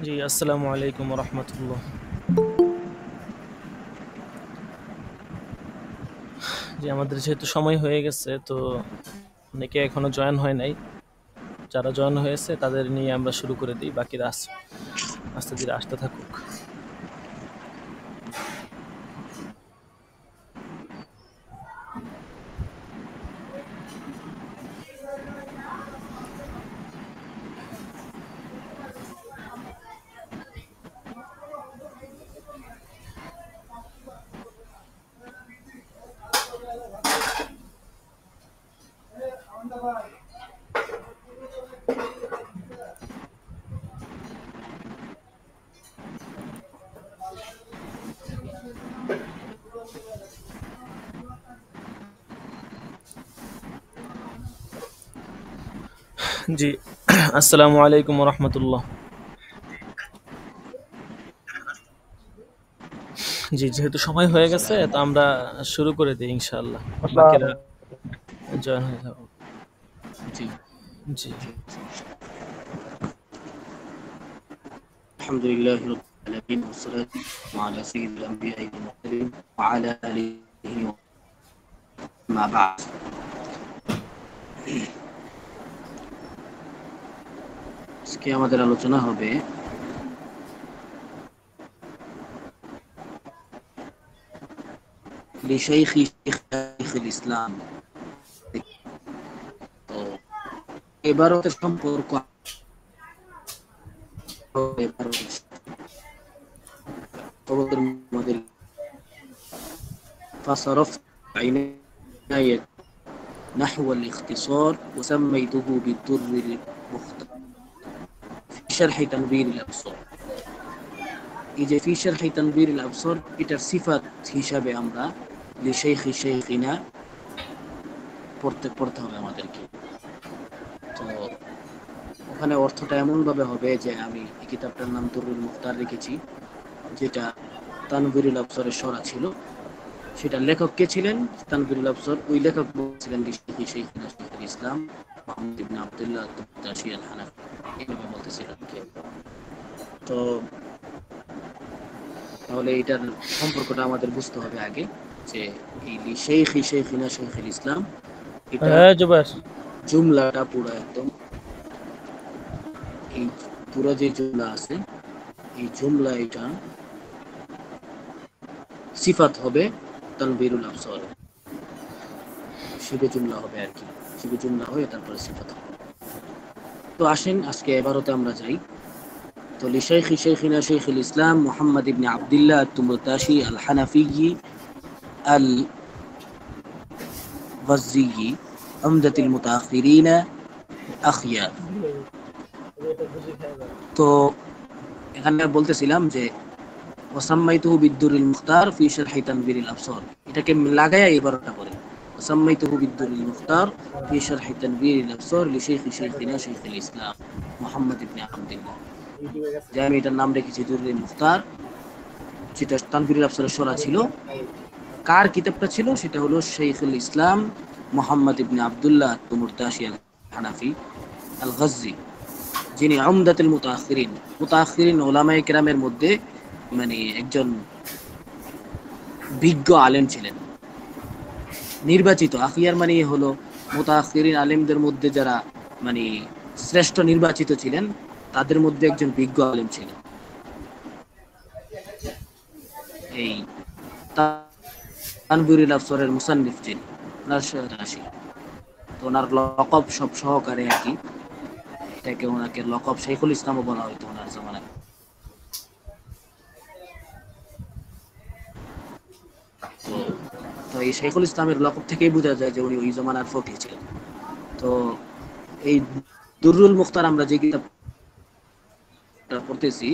জি, আসসালামু আলাইকুম রহমতুল্লাহ। জি, আমাদের যেহেতু সময় হয়ে গেছে, তো অনেকে এখনো জয়েন হয় নাই। যারা জয়েন হয়েছে তাদের নিয়ে আমরা শুরু করে দিই, বাকিরা আস্তে ধীরে আসতে থাকুক। জি, আসসালামু আলাইকুম রহমতুল্লাহ। জি, যেহেতু সময় হয়ে গেছে, السلام তো আমরা শুরু করে দিই ইনশাআল্লাহ। বাকিরা আসসালাম। জয়েন হয়ে যাবো। জি জি, الحمد لله رب العالمين والصلاة على سيد الأنبياء والمرسلين وعلى آله وما بعد আজকে আমাদের আলোচনা হবে لشيخ شيخ الإسلام। তো এবারতের সম্পর্ক এবারতের মধ্যে فصرفت عناية نحو الاختصار وسميته بالدر المختار في شرح تنوير الأبصار। এই যে ফি শারহি তানবীরুল আবসার, এটার সিফাত হিসাবে আমরা লিশাইখি শাইখিনা পড়তে হবে আমাদেরকে। তো ওখানে অর্থটা এমন ভাবে হবে যে আমি এই কিতাবটার নাম দুরুল মুখতার রেখেছি, যেটা তানবীরুল আবসারের সরা ছিল। সেটা লেখক কে ছিলেন? তানবীরুল আবসার ওই লেখক ছিলেন লিশাইখি শাইখিনা শাইখুল ইসলাম মুহাম্মদ ইবনে আব্দুল্লাহ আত-তাশি আল হানাফি। এইভাবে বলতেছিলেন কে। তো তাহলে এটার সম্পর্কটা আমাদের বুঝতে হবে আগে, যে এই শেখি শেখিনা শেখুল ইসলাম, এটা হ্যাঁ জুবাস। জুমলাটা পুরো একদম, এই পুরো যে জুমলা আছে, এই জুমলা এটা সিফাত হবে তানবীরুল আবসার, শিবে জুমলা হবে আর কি, শিবে জুমলা হয়ে তারপরে সিফাত হবে। তো আসেন আজকে এবারতে আমরা যাই। তো লিশাইখি শেখিনা শেখুল ইসলাম মুহাম্মদ ইবনে আব্দুল্লাহ আত-তুমতাশি আল হানাফি আল গজ্জি আমদাতুল মুতাআখিরিন আখিয়ার। তো এখানে বলতেছিলাম যে ওয়াসাম্মাইতুহু বিদ্দুরিল মুখতার ফি শারহি তানবীরিল আবসার, এটাকে লাগায়া এবারটা করে ওয়াসাম্মাইতুহু বিদ্দুরিল মুখতার ফি শারহি তানবীরিল আবসার লিশাইখি শাইখিনা শাইখুল ইসলাম মুহাম্মদ ইবনে আব্দুল্লাহ। যে আমি এটার নাম রেখেছি দুরুল মুখতার, যেটা তানবীরুল আবসারের সরা ছিল। কার কিতাবটা ছিল? সেটা হলো শাইখুল ইসলাম মুহাম্মদ ইবনে আব্দুল্লাহ তুমুরতাশি আল হানাফি আল গজ্জি, যিনি উমদাতুল মুতাআখিরিন, মুতাআখিরিন উলামায়ে কেরামের মধ্যে মানে একজন বিজ্ঞ আলেম ছিলেন, নির্বাচিত। আখিয়ার মানে হলো মুতাআখিরিন আলেমদের মধ্যে যারা মানে শ্রেষ্ঠ নির্বাচিত ছিলেন, তাদের মধ্যে একজন বিজ্ঞ আলেম ছিলেন এই তানবীরুল আবসারের মুসান্নিফ যিনি, ওনার রাশি। তো ওনার লকব সব সহকারে আর কি, এটাকে ওনাকে লকব শাইখুল ইসলামও বলা হইতো ওনার জামানায়। তো তো এই শাইখুল ইসলামের লকব থেকেই বোঝা যায় যে উনি ওই জমানার ফকিহ ছিলেন। তো এই দুররুল মুখতার আমরা যে কিতাবটা পড়তেছি,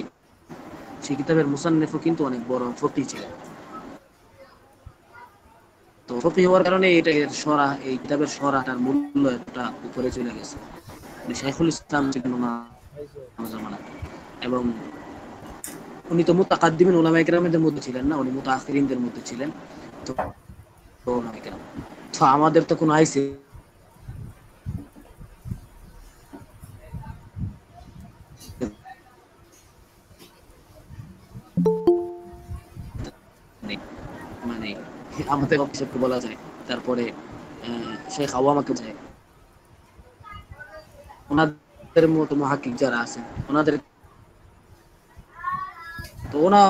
সেই কিতাবের মুসান্নিফও কিন্তু অনেক বড় ফকিহ ছিলেন। তো ফকিহ হওয়ার কারণে এটা এর সরা, এই কিতাবের সরাটার মূল্য একটা উপরে চলে গেছে। শাইখুল ইসলাম ছিলেন ওনার জামানায়, এবং উনি তো মুতাকাদ্দিমিন উলামায়ে কেরামদের মধ্যে ছিলেন না, উনি মুতাআখিরিনদের মধ্যে ছিলেন। তো উলামায়ে কেরাম, তো আমাদের তো কোনো আইছে আমাদের অফিসকে বলা যায়, তারপরে শেখ আওয়ামাকে যায়, ওনাদের মতো মুহাক্কিক যারা আছেন ওনাদের, তো ওনা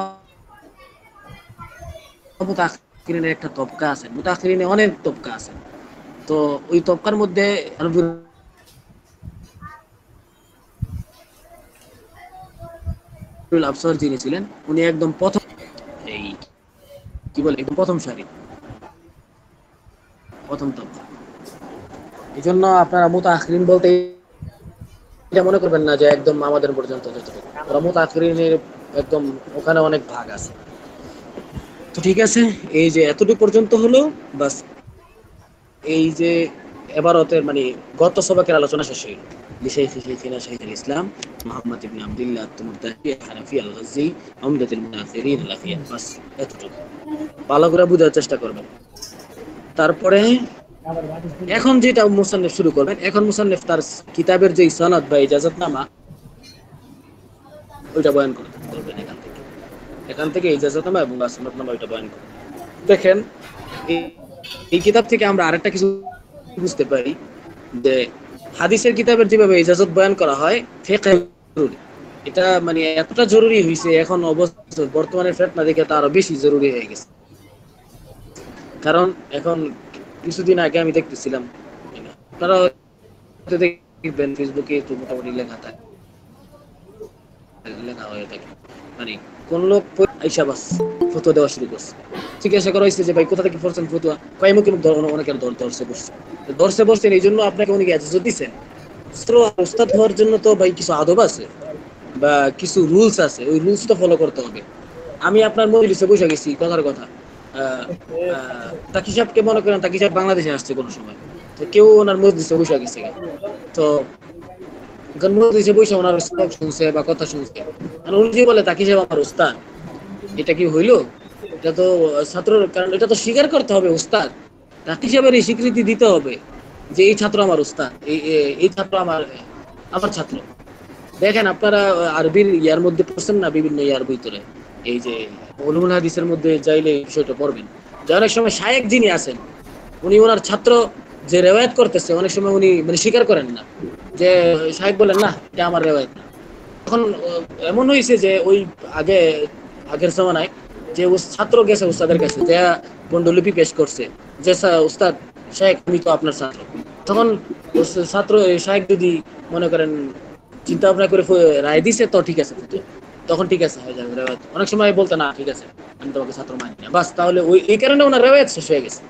মুতাআখিরিনের একটা তবকা আছে, মুতাআখিরিনে অনেক তবকা আছে। তো ওই তবকার মধ্যে আফসর যিনি ছিলেন উনি একদম প্রথম, এই কি বলে, একদম প্রথম সারি, প্রথম তবকা। এই জন্য আপনারা মুতাআখিরিন বলতে এটা মনে করবেন না যে একদম আমাদের পর্যন্ত যতটুকু, ওরা মুতাআখিরিনের একদম ওখানে অনেক ভাগ আছে। তো ঠিক আছে, এই যে এতটুকু পর্যন্ত হলো বাস। এই যে এবারতের মানে গত সবাকের আলোচনা শেষ হইল। لشيخنا شيخ الإسلام محمد بن عبد الله التمرتهي الحنفي الغزي عمدة المتأخرين الأخيار। বাস এতটুকু ভালো করে বোঝার চেষ্টা করবেন। তারপরে এখন যেটা মুসান্নিফ শুরু করবেন, এখন মুসান্নিফ তার কিতাবের যে সনদ বা ইজাজতনামা ওইটা বয়ান করবেন এখান থেকে ইজাজতনামা এবং সনদনামা ওইটা বয়ান করবেন। দেখেন এই কিতাব থেকে আমরা আরেকটা কিছু বুঝতে পারি যে হাদিসের কিতাবের যেভাবে ইজাজত বয়ান করা হয় ফিকহে জরুরি, এটা মানে এতটা জরুরি হয়েছে এখন অবস্থা বর্তমানে ফেতনা দেখে তা আরো বেশি জরুরি হয়ে গেছে। কারণ এখন কিছুদিন আগে আমি দেখতেছিলাম, আপনারা দেখবেন ফেসবুকে তো মোটামুটি লেখা হয়ে থাকে, মানে কোন লোক আইসা বাস ফতোয়া দেওয়া শুরু করছে। জিজ্ঞাসা করা হয়েছে যে ভাই কোথা থেকে পড়ছেন ফতোয়া, কয় মুখে মুখ অনেকের ধরছে বসছেন, এই জন্য আপনাকে অনেকে ইজাজত দিচ্ছেন। উস্তাদ হওয়ার জন্য তো ভাই কিছু আদব আছে বা কিছু রুলস আছে, ওই রুলস তো ফলো করতে হবে। আমি আপনার মজলিসে বসে গেছি, কথার কথা তাকি সাহেবকে মনে করেন, তাকি সাহেব বাংলাদেশে আসছে কোনো সময়, তো কেউ ওনার মজলিসে বসে গেছে, তো মজলিসে বসে ওনার সবক শুনছে বা কথা শুনছে, উনি যে বলে তাকি সাহেব আমার উস্তাদ, এটা কি হইলো? এটা তো ছাত্র, কারণ এটা তো স্বীকার করতে হবে উস্তাদ, তাকি সাহেবের এই স্বীকৃতি দিতে হবে যে এই ছাত্র আমার উস্তাদ, এই ছাত্র আমার আমার ছাত্র। দেখেন আপনারা আরবির ইয়ার মধ্যে পড়ছেন না, বিভিন্ন ইয়ার ভিতরে এই যে উলুমুল হাদিসের মধ্যে যাইলে এই বিষয়টা পড়বেন যে অনেক সময় শায়েখ যিনি আছেন উনি ওনার ছাত্র যে রেওয়ায়াত করতেছে অনেক সময় উনি মানে স্বীকার করেন না, যে শায়েখ বলেন না এটা আমার রেওয়ায়াত না। তখন এমন হয়েছে যে ওই আগের জমানায় যে ছাত্র গেছে উস্তাদের কাছে, যে পণ্ডুলিপি পেশ করছে যে উস্তাদ শায়েখ আমি তো আপনার ছাত্র, তখন ছাত্র শায়েখ যদি মনে করেন চিন্তা ভাবনা করে রায় দিছে তো ঠিক আছে, তখন ঠিক আছে হয়ে যাবে রেওয়ায়াত। অনেক সময় বলতে না ঠিক আছে আমি তোমাকে ছাত্র মানি না, বাস তাহলে ওই এই কারণে ওনার রেওয়ায়াত শেষ হয়ে গেছে।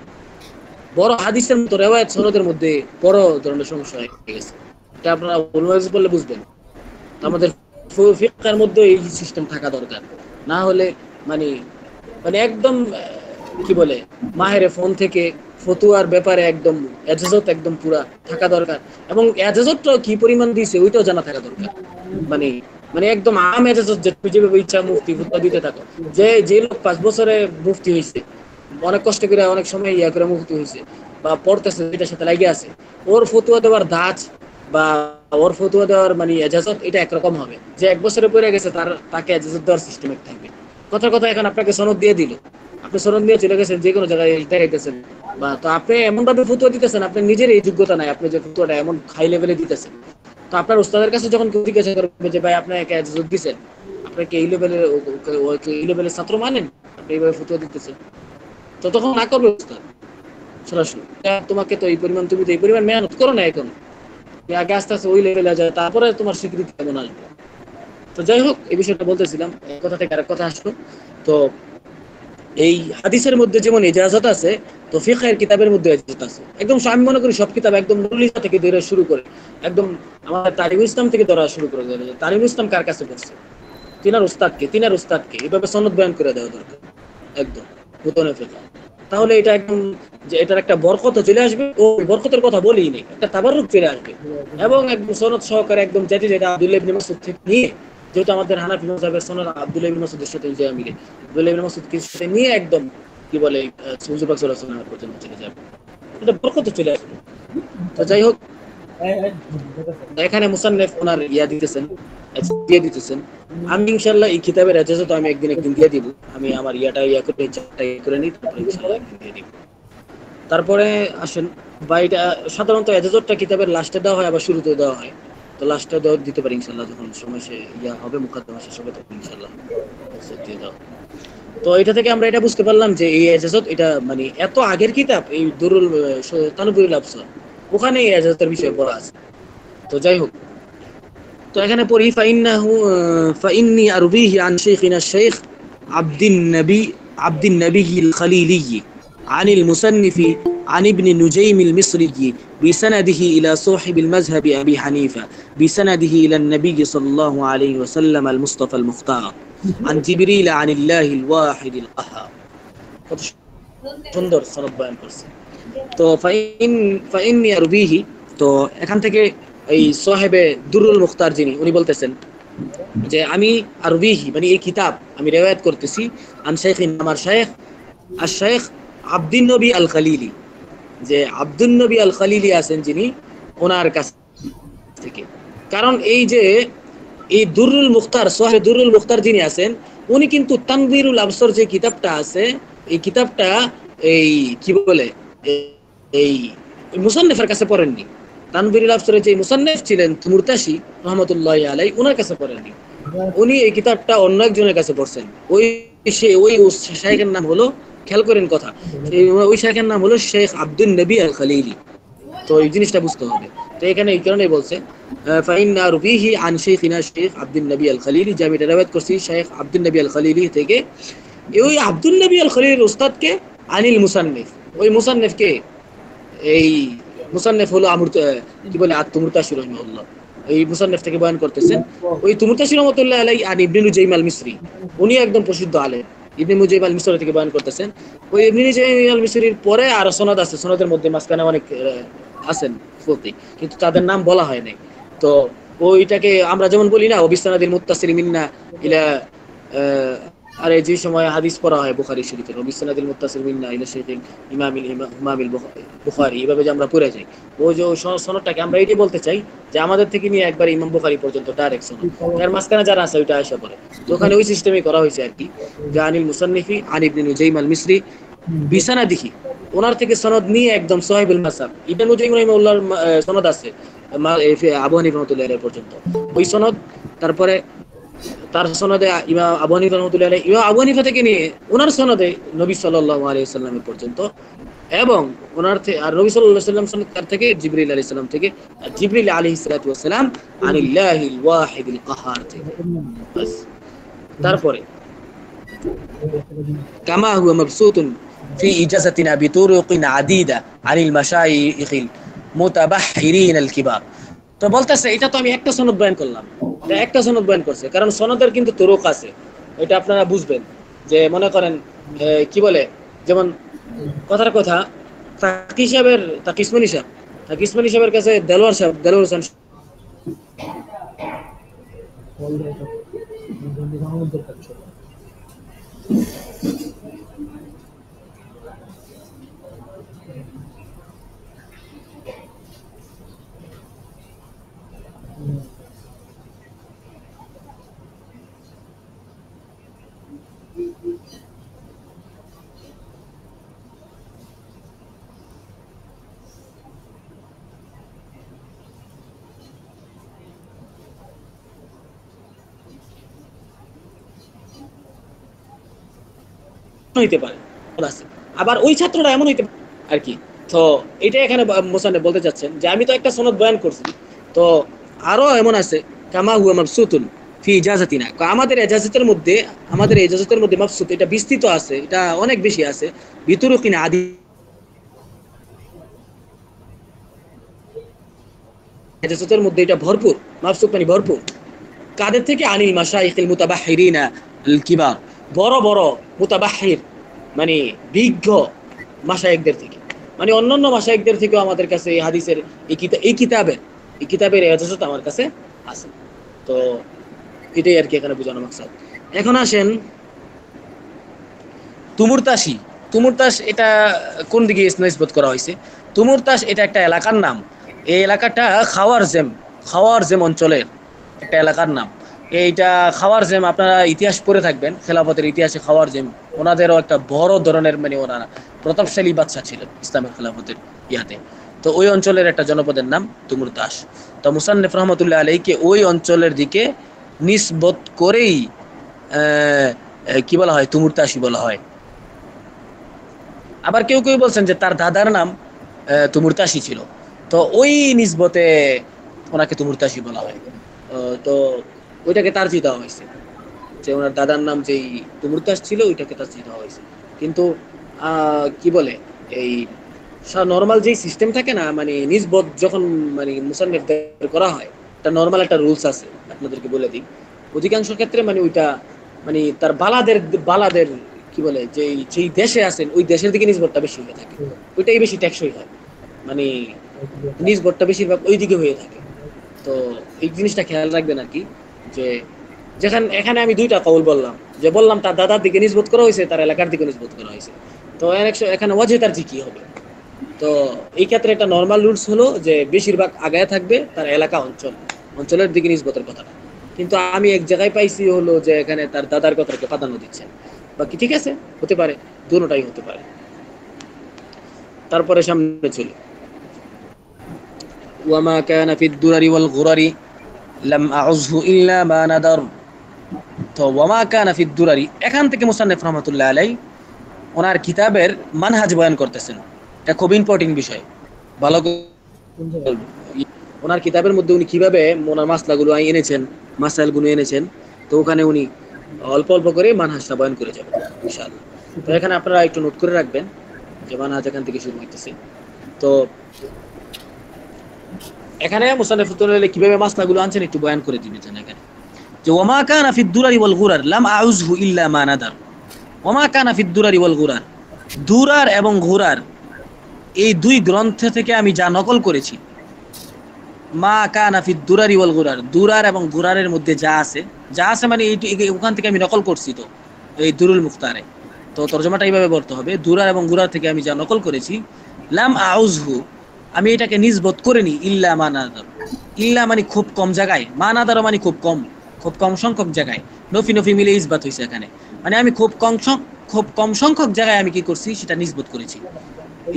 বড় হাদিসের মতো রেওয়ায়াত সনদের মধ্যে বড় ধরনের সমস্যা হয়ে গেছে, এটা আপনারা উলুমুল হাদিস বললে বুঝবেন। আমাদের ফিকহের মধ্যে এই সিস্টেম থাকা দরকার, না হলে মানে মানে একদম কি বলে মাহেরে ফোন থেকে ফতুয়ার ব্যাপারে একদম এজাজত একদম পুরা থাকা দরকার, এবং এজাজতটা কি পরিমাণ দিয়েছে ওইটাও জানা থাকা দরকার। মানে মানে একদম আম এজাজত যেভাবে ইচ্ছা মুফতি ফতুয়া দিতে থাকো, যে লোক 5 বছরে মুফতি হয়েছে, অনেক কষ্ট করে অনেক সময় ইয়া করে মুফতি হয়েছে বা পড়তেছে, এটার সাথে লাগিয়ে আছে, ওর ফতুয়া দেওয়ার ধাঁচ বা ওর ফতুয়া দেওয়ার মানে এজাজত এটা একরকম হবে। যে 1 বছরে পড়ে গেছে তাকে এজাজত দেওয়ার সিস্টেম থাকবে। কথার কথা এখন আপনাকে সনদ দিয়ে দিল, আপনি সনদ নিয়ে চলে গেছেন যে কোনো জায়গায় দেখাইতেছেন, বা তো আপনি এমন ভাবে ফতুয়া দিতেছেন আপনার নিজের এই যোগ্যতা নাই, আপনি যে ফতুয়াটা এমন হাই লেভেলে দিতেছেন, তো আপনার উস্তাদের কাছে যখন কেউ জিজ্ঞাসা করবে যে ভাই আপনাকে এজাজত দিচ্ছেন, আপনাকে এই লেভেলের ছাত্র মানেন, আপনি এইভাবে ফতুয়া দিতেছেন, তো তখন না করবে উস্তাদ সরাসরি তোমাকে তো এই পরিমাণ, তুমি তো এই পরিমাণ মেহনত করো না, এখন আগে আস্তে আস্তে ওই লেভেলে যায়, তারপরে তোমার স্বীকৃতি কেমন আসবে। তো যাই হোক এই বিষয়টা বলতেছিলাম, এই কথা থেকে আরেক কথা আসলো। তো এই হাদিসের মধ্যে যেমন ইজাজত আছে, তো ফিকহের কিতাবের মধ্যে ইজাজত আছে। একদম আমি মনে করি সব কিতাব একদম নুরুল ইসলাম থেকে ধরে শুরু করে একদম আমাদের তারিকুল ইসলাম থেকে ধরা শুরু করে দেওয়া, তারিকুল ইসলাম কার কাছে পড়ছে, তিনার উস্তাদকে এইভাবে সনদ বয়ান করে দেওয়া দরকার একদম বুতনে ফেলা, তাহলে এটা একদম যে এটার একটা বরকত চলে আসবে, ও বরকতের কথা বলি নেই, একটা তাবাররুক চলে আসবে, এবং একদম সনদ সহকারে একদম যেটা আব্দুল্লাহ ইবনে মাসউদ থেকে নিয়ে, যেহেতু আমাদের হানাফি মাযহাবের সনদ আব্দুল্লাহ ইবনে মাসউদের সাথে যে মিলে, আব্দুল্লাহ ইবনে মাসউদ এর সাথে নিয়ে একদম কি বলে হুজুর পাক সাল্লাল্লাহু আলাইহি ওয়াসাল্লাম পর্যন্ত চলে যাবে, এটা বরকত চলে আসবে। তো যাই হোক তো এখানে মুসান্নেফ ওনার ইয়া দিতেছেন, দিয়ে দিতেছেন। আমি ইনশাআল্লাহ এই কিতাবের এজাজত আমি একদিন দিয়ে দিব। আমি আমার করে নিই, তারপরে ইনশাআল্লাহ একদিন দিয়ে দিব। তারপরে আসেন বা এটা সাধারণত এজাজতটা কিতাবের লাস্টে দেওয়া হয়, আবার শুরুতে দেওয়া হয়। তো লাস্টে দেওয়া দিতে পারি ইনশাআল্লাহ, যখন সময় ইয়া হবে, মুকাদ্দমা শেষ হবে, তখন ইনশাআল্লাহ দিয়ে দাও। তো এটা থেকে আমরা এটা বুঝতে পারলাম যে এই এজাজত এটা মানে এত আগের কিতাব, এই দুরুল তানবীরুল আবসার, ওখানে এই এজাজতের বিষয়ে বলা আছে। তো যাই হোক, তো এখানে পড়ি ফাইন্নি আরবিহি আন শাইখিনা শাইখ আব্দিন নবী আল খলিলি عن المصنف عن ابن نجيم المصري بسنده إلى صاحب المذهب أبي حنيفة بسنده إلى النبي صلى الله عليه وسلم المصطفى المختار عن جبريل عن الله الواحد القهار. কত সুন্দর সনদ বয়ান করছে। তো ফাইন্নি আরবিহি, তো এখান থেকে এই সাহেবে দুরুল মুখতার যিনি, উনি বলতেছেন যে আমি আরবিহি মানে এই কিতাব আমি রিওয়ায়াত করতেছি আন শাইখিন, আমার শাইখ আর শাইখ আব্দুন নবী আল খলিলি, যে আব্দুন নবী আল খলিলি আছেন যিনি, ওনার কাছ থেকে। কারণ এই যে এই দুরুল মুখতার, সাহেব দুরুল মুখতার যিনি আছেন, উনি কিন্তু তানবীরুল আবসর যে কিতাবটা আছে, এই কিতাবটা এই কি বলে এই মুসান্নেফের কাছে পড়েননি। তানবীরুল আবসরের যে মুসান্নেফ ছিলেন মুরতাশি রহমতুল্লাহি আলাইহি, ওনার কাছে পড়েননি। উনি এই কিতাবটা অন্য একজনের কাছে পড়ছেন। ওই শাইখের নাম হলো, খেয়াল করেন কথা, ওই শাইখের নাম হলো শেখ আব্দুন নবী আল খলিলি। তো এই জিনিসটা বুঝতে হবে। তো এখানে এই কারণেই বলছে ফাইন্না রুবিহি আন শাইখিনা শেখ আব্দুন নবী আল খলিলি, যে আমি রিওয়ায়াত করছি শেখ আব্দুন নবী আল খলিলি থেকে। ওই আব্দুন নবী আল খলিলির উস্তাদকে আনিল মুসান্নিফ, ওই মুসান্নিফকে, এই মুসান্নিফ হলো কি বলে আত-তুমুরতাশি রাহিমাহুল্লাহ, এই মুসান্নিফ থেকে বয়ান করতেছেন। ওই তুমুরতাশি রাহমাতুল্লাহ আলাইহি আন ইবনে নুজাইম আল মিসরি, উনি একদম প্রসিদ্ধ আলেম, ইবনে নুজাইম আল মিসরি থেকে বয়ান করতেছেন। ওই ইবনে নুজাইম আল মিসরির পরে আর সনদ আছে, সনদের মধ্যে মাঝখানে অনেক আছেন ফকি, কিন্তু তাদের নাম বলা হয় নাই। তো ওইটাকে আমরা যেমন বলি না, ওবিসনাদিল মুত্তাসিল মিন্না ইলা, আরে যে সময় হাদিস পড়া হয় বুখারী শরীফের, ওবিসনাদিল মুত্তাসিল মিন্না ইলা শাইখুল ইমামিল বুখারী, এইভাবে যে আমরা পড়ে যাই, ওই যে সনদটাকে আমরা এইটাই বলতে চাই যে আমাদের থেকে নিয়ে একবার ইমাম বুখারী পর্যন্ত ডাইরেক্ট সনদ, এর মাঝখানে যারা আছে ওইটা আয়সা পড়ে। তো ওখানে ওই সিস্টেমই করা হয়েছে আর কি, যে আনিল মুসান্নিফি আন ইবনে নুজাইম আল মিসরি বিসানাদিহি, ওনার থেকে সনদ নিয়ে একদম সাহিবুল মাসাব, ইবনে নুজাইম রাহিমাহুল্লাহর সনদ আছে আবু হানিফা রাহমাতুল্লাহি আলাইহি পর্যন্ত, ওই সনদ। তারপরে তার সনদে ইমাম আবু হানিফা রাহমাতুল্লাহি আলাইহি, ইমাম আবু হানিফা থেকে নিয়ে ওনার সনদে নবী সাল্লাল্লাহু আলাইহি ওয়াসাল্লামের পর্যন্ত, এবং ওনার আর নবী সাল্লাল্লাহু আলাইহি ওয়াসাল্লাম সনদ তার থেকে জিবরিল আলাইহিস সালাম থেকে, জিবরিল আলাইহিস সালাতু ওয়াস সালাম আনিল্লাহিল ওয়াহিদিল কাহার থেকে। বাস। তারপরে কামা হুয়া মাবসুতুন ফি ইজাজাতিনা বিতুরুকিন আদিদা আনিল মাশায়িখিল মুতাবাহহিরিন আল কিবার। তো বলতেছে এটা তো আমি একটা সনদ বয়ান করলাম, একটা সনদ বয়ান করছে, কারণ সনদের কিন্তু তুরুক আছে, এটা আপনারা বুঝবেন। যে মনে করেন কি বলে, যেমন কথার কথা, তাকিসমানি সাহেবের কাছে দেলোয়ার হোসেন হইতে পারে, আবার ওই ছাত্রটা এমন হইতে আর কি। তো এটা এখানে মোসান্নেফ বলতে চাচ্ছেন যে আমি তো একটা সনদ বয়ান করছি, তো আরো এমন আছে কামা হুয়া মাবসুতুন ফি ইজাজাতিনা, আমাদের ইজাজতের মধ্যে, মাবসুত, এটা বিস্তৃত আছে, এটা অনেক বেশি আছে, বিতুরুকিন আদি, ইজাজতের মধ্যে এটা ভরপুর, মাবসুত মানে ভরপুর। কাদের থেকে? আনিল মাশাইখিল মুতাবাহহিরিনা আল কিবার, বড় বড় মুতাবাহহির মানে বিজ্ঞ মাশায়েখদের থেকে, মানে অন্যান্য মাশায়েখদের থেকেও আমাদের কাছে এই হাদিসের এই কিতাবের ইজাজত আমার কাছে আছে। তো এটাই আর কি এখানে বোঝানো মাকসাদ। এখন আসেন তুমুরতাশ, এটা কোন দিকে নিসবত করা হয়েছে? তুমুরতাশ এটা একটা এলাকার নাম, এই এলাকাটা খাওয়ারজেম অঞ্চলের একটা এলাকার নাম। এইটা খাওয়ারজেম, আপনারা ইতিহাস পড়ে থাকবেন, খেলাফতের ইতিহাসে খাওয়ারজেম ওনাদেরও একটা বড় ধরনের মানে ওনারা প্রতাপশালী বাদশা ছিল ইসলামের খেলাফতের ইয়াতে। তো ওই অঞ্চলের একটা জনপদের নাম তুমুরতাস। তো মুসান্নিফ রহমতুল্লাহ আলাইকে ওই অঞ্চলের দিকে নিসবত করেই কি বলা হয়, তুমুরতাসি বলা হয়। আবার কেউ কেউ বলছেন যে তার দাদার নাম তুমুরতাসি ছিল, তো ওই নিসবতে ওনাকে তুমুরতাসি বলা হয়। তো ওইটাকে তারজিহ দেওয়া হয়েছে, যে ওনার দাদার নাম যেই তুমুরতাস ছিল ওইটাকে তারজিহ দেওয়া হয়েছে। কিন্তু কি বলে, এই নর্মাল যেই সিস্টেম থাকে না, মানে নিসবত যখন মানে মুসান্নিফদের করা হয়, একটা নর্মাল একটা রুলস আছে, আপনাদেরকে বলে দিই। অধিকাংশ ক্ষেত্রে মানে ওইটা মানে তার বালাদের কি বলে, যেই দেশে আছেন ওই দেশের দিকে নিসবতটা বেশি হয়ে থাকে, ওইটাই বেশি টেকসই হয়, মানে নিসবতটা বেশিরভাগ ওই দিকে হয়ে থাকে। তো এই জিনিসটা খেয়াল রাখবেন আর কি, যে এখানে আমি দুইটা কওল বললাম, যে বললাম তার দাদার দিকে নিসবত করা হয়েছে, তার এলাকার দিকে নিসবত করা হয়েছে। তো এখানে ওয়াজে তারজিহ কি হবে? তো এই ক্ষেত্রে একটা নর্মাল রুলস হলো যে বেশিরভাগ আগায় থাকবে তার এলাকা অঞ্চলের দিকে নিসবতের কথাটা। কিন্তু আমি এক জায়গায় পাইছি হলো যে এখানে তার দাদার কথাকে প্রাধান্য দিচ্ছেন, বাকি ঠিক আছে, হতে পারে, দুটোটাই হতে পারে। তারপরে সামনে চলি, ওয়ামা কানা ফিদ দুরারি ওয়াল গুরারি লাম আউযহু ইল্লা মা নাদার। তো ওয়ামা কানা ফিদ দুরারি, এখান থেকে মুসান্নিফ রহমাতুল্লাহ আলাইহি ওনার কিতাবের মানহাজ বয়ান করতেছেন। এটা খুব ইম্পর্টেন্ট বিষয়, ভালো ওনার কিতাবের মধ্যে উনি কিভাবে ওনার মাসলাগুলো মাসাইলগুলো এনেছেন। তো ওখানে উনি অল্প অল্প করে মানহাজটা বয়ান করে যাবেন ইনশাআল্লাহ। তো এখানে আপনারা একটু নোট করে রাখবেন যে মানহাজ এখান থেকে শুরু হইতেছে। তো এখানে মুসান্নিফ কিভাবে মাসলাগুলো আনছেন একটু বয়ান করে দিবেন এখানে, যে ওমা কানা ফিদ দুরারি ওয়াল গুরার লাম আউযহু ইল্লা মা নাদার। ওমা কানা ফিদ দুরারি ওয়াল গুরার, দুরার এবং ঘোরার এই দুই গ্রন্থ থেকে আমি যা নকল করেছি, মা কানা ফিদ দুরারি ওয়াল গুরার, দুরার এবং গুরারের মধ্যে যা আছে মানে ওখান থেকে আমি নকল করছি। তো এই দুরুল মুখতারে তো তরজমাটা এইভাবে বলতে হবে, দুরার এবং গুরার থেকে আমি যা নকল করেছি, লাম আউযহু আমি এটাকে নিসবত করিনি, ইল্লা মা নাদার, ইল্লা মানে খুব কম জায়গায়, মা নাদার মানে খুব কম সংখ্যক জায়গায়, নফি মিলে ইসবাত হয়েছে এখানে, মানে আমি খুব কম সংখ্যক জায়গায় আমি কি করছি সেটা নিসবত করেছি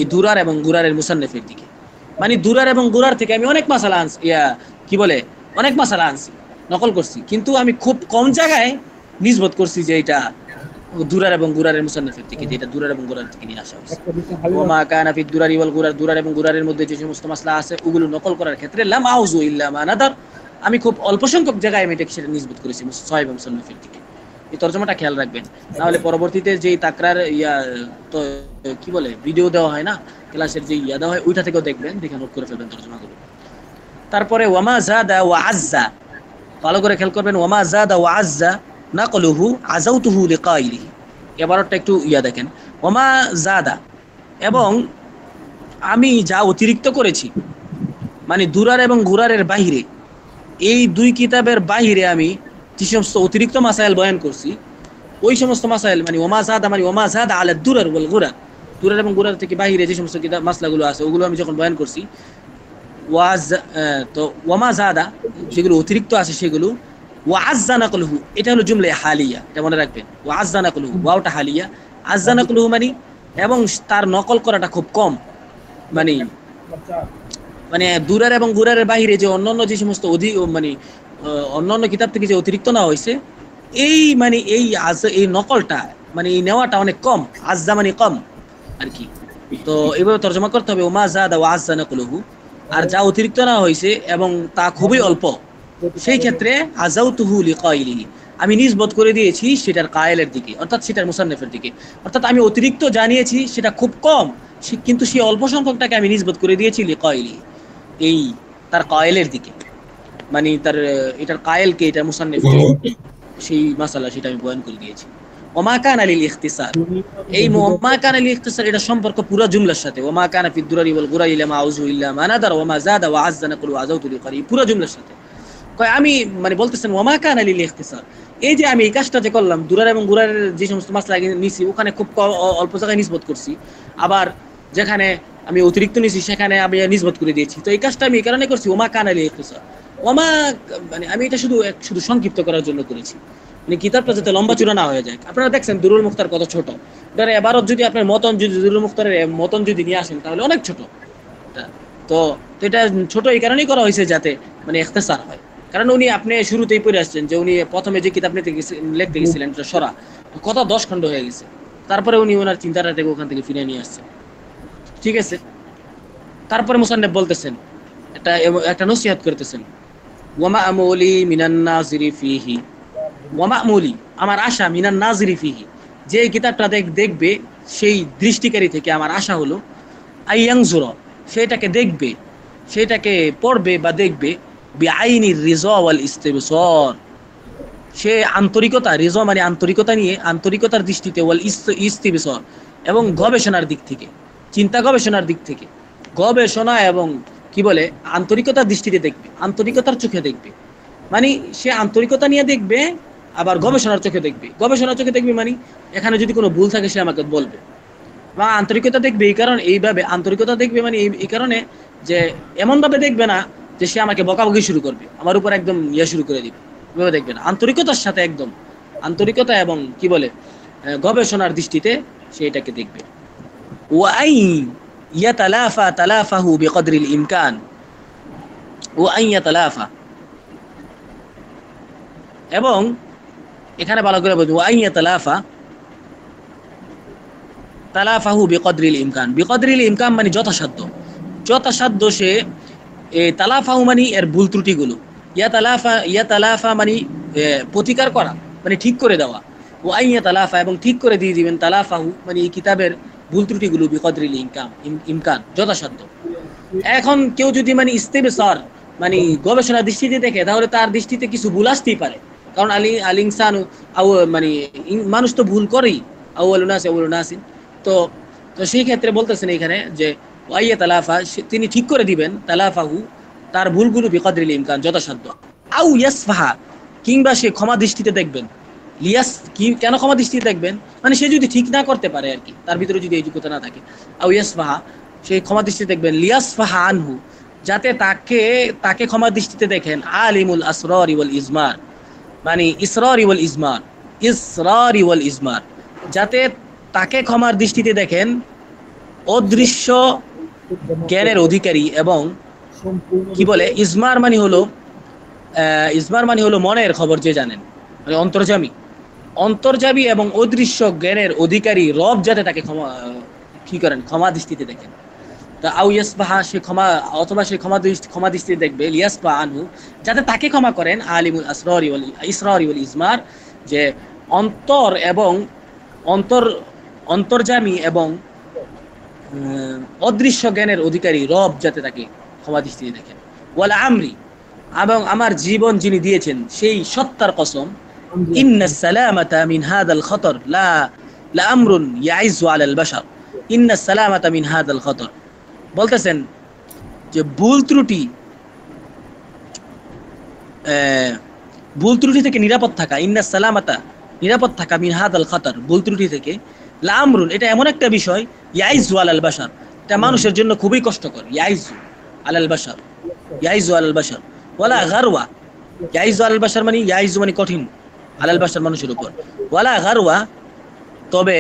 এই দুরার এবং গুরারের মুসান্নিফের দিকে। মানে দুরার এবং গুরার থেকে আমি অনেক মাসালা আনছি, অনেক মাসালা আনছি, নকল করছি, কিন্তু আমি খুব কম জায়গায় নিসবত করছি যে এটা দুরার এবং গুরারের মুসান্নিফের দিকে, যেটা দুরার এবং গুরার থেকে নিয়ে আসা হয়েছে। ওমা কানা ফিদ দুরারি ওয়াল গুরার, দুরার এবং গুরারের মধ্যে যে সমস্ত মাসলা আছে ওগুলো নকল করার ক্ষেত্রে লাম আউযু ইল্লা মা নাদার, আমি খুব অল্প সংখ্যক জায়গায় আমি সেটা নিসবত করেছি সাহিহ মুসান্নিফের দিকে। এই তরজমাটা খেয়াল রাখবেন, নাহলে পরবর্তীতে যেই তাকরার তো কি বলে ভিডিও দেওয়া হয় না, ক্লাসের যে দেওয়া হয় ওইটা থেকেও দেখবেন, দেখে নোট করে ফেলবেন তরজমাগুলো। তারপরে ওয়ামা জাদা ওয়া আজ্জা, ভালো করে খেয়াল করবেন, ওয়ামা জাদা ওয়া আজ্জা নাকলুহু আযাউতুহু লিকাইলিহি। এবারটা একটু দেখেন, ওয়ামা জাদা, এবং আমি যা অতিরিক্ত করেছি, মানে দুরার এবং গুরারের বাহিরে, এই দুই কিতাবের বাহিরে আমি যে সমস্ত অতিরিক্ত মাসাইল বয়ান করছি, ওই সমস্ত মাসাইল মানে ওমা জাদা আলা দুরার ওয়াল গুরার, দুরার এবং গুরার থেকে বাহিরে যে সমস্ত কিতাব মাসলাগুলো আছে ওগুলো আমি যখন বয়ান করছি, তো ওমা জাদা যেগুলো অতিরিক্ত আছে সেগুলো, ওয়া আজ্জা নাকলুহু, এটা হলো জুমলা হালিয়া, এটা মনে রাখবেন, ওয়া আজ্জা নাকলুহু, ওয়াওটা হালিয়া, আজ্জা নাকলুহু মানে এবং তার নকল করাটা খুব কম, মানে দুরার এবং গুরারের বাহিরে যে অন্যান্য যে সমস্ত মানে অন্যান্য কিতাব থেকে যে অতিরিক্ত নেওয়া হয়েছে, এই নকলটা মানে এই নেওয়াটা অনেক কম, আজ্জা মানে কম আর কি। তো এইভাবে তরজমা করতে হবে, ওমা জাদা ওয়া আজ্জা নাকলুহু, আর যা অতিরিক্ত নেওয়া হয়েছে এবং তা খুবই অল্প, সেই ক্ষেত্রে আযাউতুহু লিকাইলিহি, আমি নিসবত করে দিয়েছি সেটার কায়েলের দিকে, অর্থাৎ সেটার মুসান্নিফের দিকে। অর্থাৎ আমি অতিরিক্ত জানিয়েছি সেটা খুব কম, কিন্তু সেই অল্প সংখ্যকটাকে আমি নিসবত করে দিয়েছি লিকাইলিহি, এই তার কায়েলের দিকে, মানে তার এটার কায়েলকে, এটা মুসান্নিফকে, সেই মাসালা সেটা আমি বয়ান করে দিয়েছি। ওমা কানা লিল ইখতিসার, এই ওমা কানা লিল ইখতিসার এটা সম্পর্ক পুরো জুমলার সাথে, ওমা কানা ফিদ দুরারি ওয়াল গুরারি লাম আউযু ইল্লা মা নাদার ওমা জাদা ওয়া আজ্জা নাকলু আযাউতু লিকারি, পুরো জুমলার সাথে আমি মানে বলতেছেন ওমা কানা লিল ইখতিসার, এই যে আমি এই কাজটা যে করলাম, দুরার এবং গুরারের যে সমস্ত মাসলা নিছি ওখানে খুব অল্প জায়গায় নিসবত করছি, আবার যেখানে আমি অতিরিক্ত নিয়েছি, সেখানে আমি নিসবত করে দিয়েছি। তো এই কাজটা আমি এই কারণে করছি, ওমা কানালি ইখতিসার, ওমা মানে আমি এটা শুধু শুধু সংক্ষিপ্ত করার জন্য করেছি, মানে কিতাবটা যাতে লম্বা চূড়া না হয়ে যায়। আপনারা দেখছেন দুরুল মুখতার কত ছোট, ধরে এবারও যদি আপনার মতন যদি দুরুল মুখতারের মতন যদি নিয়ে আসেন তাহলে অনেক ছোট এটা। তো তো এটা ছোট এই কারণেই করা হয়েছে যাতে মানে ইখতিসার হয়। কারণ উনি আপনি শুরুতেই পড়ে আসছেন যে উনি প্রথমে যে কিতাব নিতে লিখতে গেছিলেন সরা, কত 10 খণ্ড হয়ে গেছে, তারপরে উনি ওনার চিন্তাটা থেকে ওখান থেকে ফিরে নিয়ে আসছেন। ঠিক আছে, তারপরে মুসান্নেফ বলতেছেন, এটা একটা নসিহত করতেছেন, ওয়ামা আমলি মিনান নাজিরি ফিহি, ওয়ামা আমলি আমার আশা, মিনান নাজিরি ফিহি যে কিতাবটা দেখবে সেই দৃষ্টিকারী থেকে আমার আশা হলো, আইয়াংজুরা সেটাকে দেখবে, সেটাকে পড়বে বা দেখবে, বিআইনির রিজা ওয়াল ইস্তিবসার সে আন্তরিকতা, রিজা মানে আন্তরিকতা নিয়ে, আন্তরিকতার দৃষ্টিতে, ওয়াল ইস্তিবসার এবং গবেষণার দিক থেকে, চিন্তা গবেষণার দিক থেকে, গবেষণা এবং কি বলে আন্তরিকতার দৃষ্টিতে দেখবে, আন্তরিকতার চোখে দেখবে, মানে সে আন্তরিকতা নিয়ে দেখবে আবার গবেষণার চোখে দেখবে। গবেষণার চোখে দেখবে মানে এখানে যদি কোনো ভুল থাকে সে আমাকে বলবে। বা আন্তরিকতা দেখবে এই কারণে, এইভাবে আন্তরিকতা দেখবে মানে এই কারণে যে এমন ভাবে দেখবে না যে সে আমাকে বকাবকি শুরু করবে, আমার উপর একদম শুরু করে দিবে, এভাবে দেখবে না, আন্তরিকতার সাথে একদম আন্তরিকতা এবং কি বলে গবেষণার দৃষ্টিতে সে এটাকে দেখবে। ওয়াই ইয়াতালাফা তালাফাহু বিকদরিল ইমকান, ওয়াই ইয়াতালাফা, এবং এখানে ভালো করে বলবো ওয়াই ইয়াতালাফা তালাফাহু বিকদরিল ইমকান, বিকদরিল ইমকান মানে যথাসাধ্য, যথাসাধ্য সে তালাফাহু মানে এর ভুল ত্রুটিগুলো, ইয়াতালাফা মানে প্রতিকার করা মানে ঠিক করে দেওয়া, ওয়াই ইয়াতালাফা এবং ঠিক করে দিয়ে দিবেন, তালাফাহু মানে এই কিতাবের ভুল ত্রুটিগুলো, বিকদরিল ইমকান যথাসাধ্য। এখন কেউ যদি মানে ইস্তেবসার মানে গবেষণার দৃষ্টিতে দেখে তাহলে তার দৃষ্টিতে কিছু ভুল আসতেই পারে, কারণ আল ইনসানু মানে মানুষ তো ভুল করেই, আউয়ালুন নাস আউয়ালুন নাসিন। তো তো সেই ক্ষেত্রে বলতেছেন এখানে যে ওয়াইয়া তালাফা তিনি ঠিক করে দিবেন, তালাফাহু তার ভুলগুলো বিকদরিল ইমকান যথাসাধ্য, আউ ইয়াসফাহা কিংবা সে ক্ষমা দৃষ্টিতে দেখবেন, লিয়াস কি কেন ক্ষমা দৃষ্টিতে দেখবেন মানে সে যদি ঠিক না করতে পারে আর কি, তার ভিতরে যদি এই যোগ্যতা না থাকে, আউ ইয়াসফাহা সেই ক্ষমা দৃষ্টিতে দেখবেন, লিয়াসফাহা আনহু যাতে তাকে ক্ষমা দৃষ্টিতে দেখেন, আলিমুল আসরারি ওয়াল ইজমার মানে ইসরারি ওয়াল ইজমার, ইসরারি ওয়াল ইজমার যাতে তাকে ক্ষমার দৃষ্টিতে দেখেন অদৃশ্য জ্ঞানের অধিকারী এবং কি বলে ইজমার মানে হলো মনের খবর যে জানেন, মানে অন্তর্যামী এবং অদৃশ্য জ্ঞানের অধিকারী রব যাতে তাকে ক্ষমা দৃষ্টিতে দেখেন। তা আউ ইয়াসবাহা সে ক্ষমা, অথবা সে ক্ষমা দৃষ্টিতে দেখবে, লিয়াসবা আনহু যাতে তাকে ক্ষমা করেন, আলিমুল ইসরারি ওয়াল ইজমার যে অন্তর এবং অন্তর্যামী এবং অদৃশ্য জ্ঞানের অধিকারী রব যাতে তাকে ক্ষমা দৃষ্টিতে দেখেন। ওয়ালা আমরি এবং আমার জীবন যিনি দিয়েছেন সেই সত্তার কসম, ইন্নাস সালামাতা মিন হাদাল খতর লা আমরুন ইয়াইজু আলাল বাশার, ইন্নাস সালামাতা মিন হাদাল খতর বলতেছেন যে ভুল ত্রুটি থেকে নিরাপদ থাকা, ইন্নাস সালামাতা নিরাপদ থাকা, মিন হাদাল খতর ভুল ত্রুটি থেকে, লা আমরুন এটা এমন একটা বিষয়, ইয়াইজু আলাল বাশার এটা মানুষের জন্য খুবই কষ্টকর, ইয়াইজু আলাল বাশার, ইয়াইজু আলাল বাশার, ওয়ালা গারওয়া, ইয়াইজু আলাল বাশার মানে ইয়াইজু মানে কঠিন, আলাল বাশার মানুষের উপর, ওয়ালা গারওয়া তবে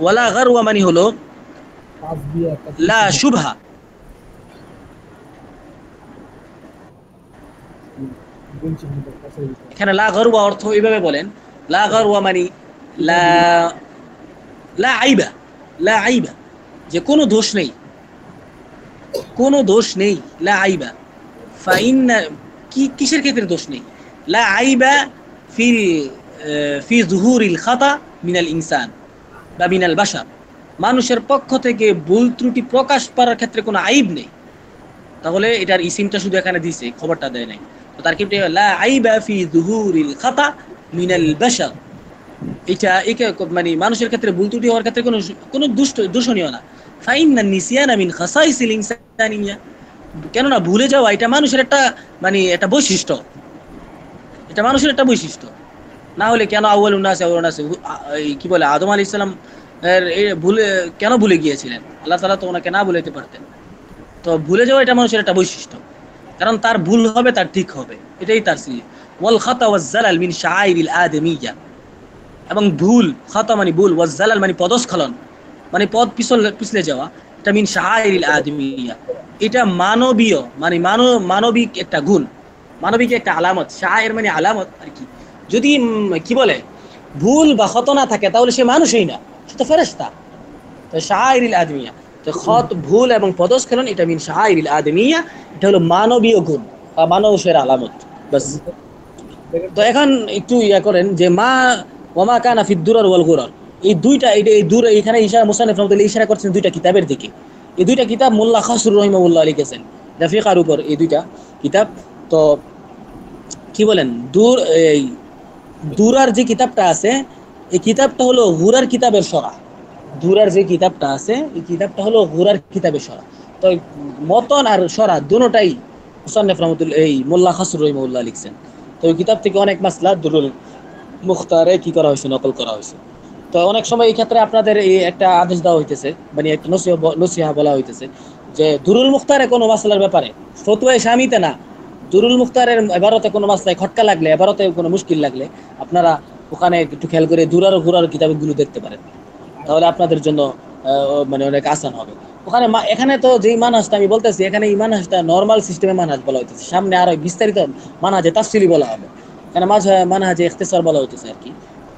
ওয়ালা গারওয়া মানে হলো লা শুভহা, এখানে লা গারওয়া অর্থ এইভাবে বলেন, লা গারওয়া মানে লা লা আইবা, লা আইবা যে কোনো দোষ নেই, কোনো দোষ নেই, লা আইবা ফাইন্না কিসের ক্ষেত্রে দোষ নেই, লা আইবা ফি যুহুরিল খাতা মিনাল ইনসান বা মিনাল বাশার মানুষের পক্ষ থেকে ভুল ত্রুটি প্রকাশ করার ক্ষেত্রে কোনো আইব নেই। তাহলে এটার ইসিমটা শুধু এখানে দিছে, খবরটা দেয় নাই, তো তার ক্ষেত্রে লা আইবা ফি যুহুরিল খাতা মিনাল বাশার, এটা মানে মানুষের ক্ষেত্রে ভুল ত্রুটি হওয়ার ক্ষেত্রে কোনো দূষণীয় না। ফাইন্নান নিসিয়ানা মিন খাসাইসিল ইনসানিয়া কেননা ভুলে যাওয়া এটা মানুষের একটা মানে একটা বৈশিষ্ট্য, এটা মানুষের একটা বৈশিষ্ট্য। না হলে কেন আউয়ালুন নাস কি বলে আদম আলাইহিস সালাম ভুলে কেন ভুলে গিয়েছিলেন? আল্লাহ তাআলা তো ওনাকে না বলে দিতে পারতেন। তো ভুলে যাওয়া এটা মানুষের একটা বৈশিষ্ট্য, কারণ তার ভুল হবে, তার ঠিক হবে, এটাই তার সিলি। ওয়াল খাতা ওয়াজ জালাল মিন শাআইরিল আদমিয়্যা, এবং ভুল, খাতা মানে ভুল, ওয়াজ জালাল মানে পদস্খলন, মানে পদ পিছলে যাওয়া, এটা মিন শাআইরিল আদমিয়্যা, এটা মানবীয় মানে মানবিক একটা গুণ, মানবিক একটা আলামত। শাআইর মানে আলামত আর কি। যদি কি বলে ভুল বা খত না থাকে তাহলে সে মানুষই না, সে তো ফেরেশতা। তো শাআইরিল আদমিয়া, তো খত ভুল এবং পদস্খলন এটা মিন শাআইরিল আদমিয়া, এটা হলো মানবীয় গুণ বা মানুষের আলামত। বাস। তো এখন একটু ইয়া করেন যে মা ওমা কানা ফিদ দুরার ওয়াল গুরার, এই দুইটা এই দূর এখানে ইশারা মুসান্নিফ রাহমাতুল্লাহ ইশারা করছেন দুইটা কিতাবের দিকে। এই দুইটা কিতাব মোল্লা খাসরুর রহিমাহুল্লাহ লিখেছেন রাফিকার উপর, এই দুইটা কিতাব। তো কি বলেন এই দুরার যে কিতাবটা আছে, এই কিতাবটা হলো গুরার কিতাবের সরা। দুরার যে কিতাবটা আছে এই কিতাবটা হলো গুরার কিতাবের সরা। তো মতন আর সরা দুটোটাই মুসান্নিফ রাহমাতুল্লাহ এই মোল্লা খাসরুর রহিমাহুল্লাহ লিখছেন। তো এই কিতাব থেকে অনেক মাসলা দুরুল মুখতারে কি করা হয়েছে, নকল করা হয়েছে। তো অনেক সময় এই ক্ষেত্রে আপনাদের এই একটা আদেশ দেওয়া হইতেছে, মানে একটা নসিহা বলা হইতেছে যে দুরুল মুখতারে কোনো মাসলার ব্যাপারে ফতোয়ায়ে শামিতে না, দুরুল মুখতারের এবারতে কোনো মাসলায় খটকা লাগলে, এবারতে কোনো মুশকিল লাগলে আপনারা ওখানে একটু খেয়াল করে দুরার ঘুরার কিতাবগুলো দেখতে পারেন, তাহলে আপনাদের জন্য মানে অনেক আসান হবে। ওখানে এখানে তো যেই মানহাজটা আমি বলতেছি, এখানে এই মানহাজটা নর্মাল সিস্টেমে মানহাজ বলা হইতেছে, সামনে আরো বিস্তারিত মানহাজে তাফসিলি বলা হবে। এখানে মানহাজে ইখতিসার বলা হইতেছে আর কি,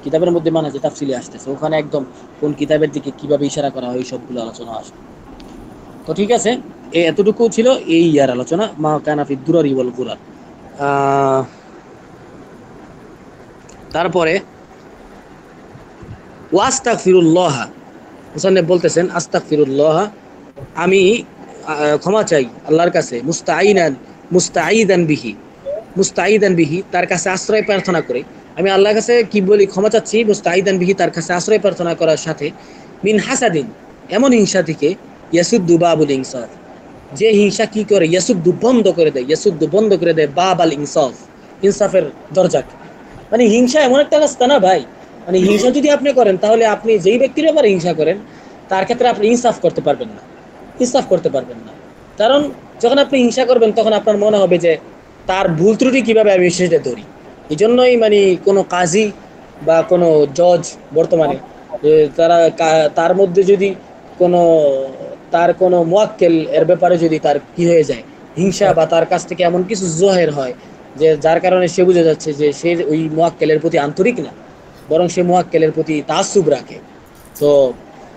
কিতাবের মধ্যে মানহাজে তাফসিলি আসতেছে, ওখানে একদম কোন কিতাবের দিকে কিভাবে ইশারা করা হয় সবগুলো আলোচনা আসবে। তো ঠিক আছে, এতটুকু ছিল এই ইয়ার আলোচনা, মা কানাফি দুরারি ওয়াল গুরার। তারপরে ওয়াস্তাগফিরুল্লাহ, মুসান্নিফ বলতেছেন আস্তাগফিরুল্লাহ, আমি ক্ষমা চাই আল্লাহর কাছে, মুস্তাঈদান বিহি, তার কাছে আশ্রয় প্রার্থনা করে। আমি আল্লাহর কাছে কি বলি, ক্ষমা চাচ্ছি, মুস্তাঈদান বিহি, তার কাছে আশ্রয় প্রার্থনা করার সাথে, মিন হাসাদিন, এমন হিংসা থেকে, ইয়াসুদ্দু বাবুল ইনসাফ, যে হিংসা কি করে, ইয়াসুদ্দু বন্ধ করে দেয় বাবাল ইনসাফ, ইনসাফের দরজাকে। মানে হিংসা এমন একটা রাস্তা না ভাই, মানে হিংসা যদি আপনি করেন তাহলে আপনি যেই ব্যক্তির ব্যাপারে হিংসা করেন তার ক্ষেত্রে আপনি ইনসাফ করতে পারবেন না। কারণ যখন আপনি হিংসা করবেন তখন আপনার মনে হবে যে তার ভুল ত্রুটি কিভাবে আমি সেটা ধরি। এই জন্যই মানে কোনো কাজী বা কোনো জজ বর্তমানে তার মধ্যে যদি কোনো তার কোনো মুয়াক্কেল এর ব্যাপারে যদি তার কি হয়ে যায় হিংসা, বা তার কাছ থেকে এমন কিছু জোহের হয় যে যার কারণে সে বুঝে যাচ্ছে যে সে ওই মুয়াক্কেলের প্রতি আন্তরিক না, বরং সে মুয়াক্কেলের প্রতি তাআসসুব রাখে, তো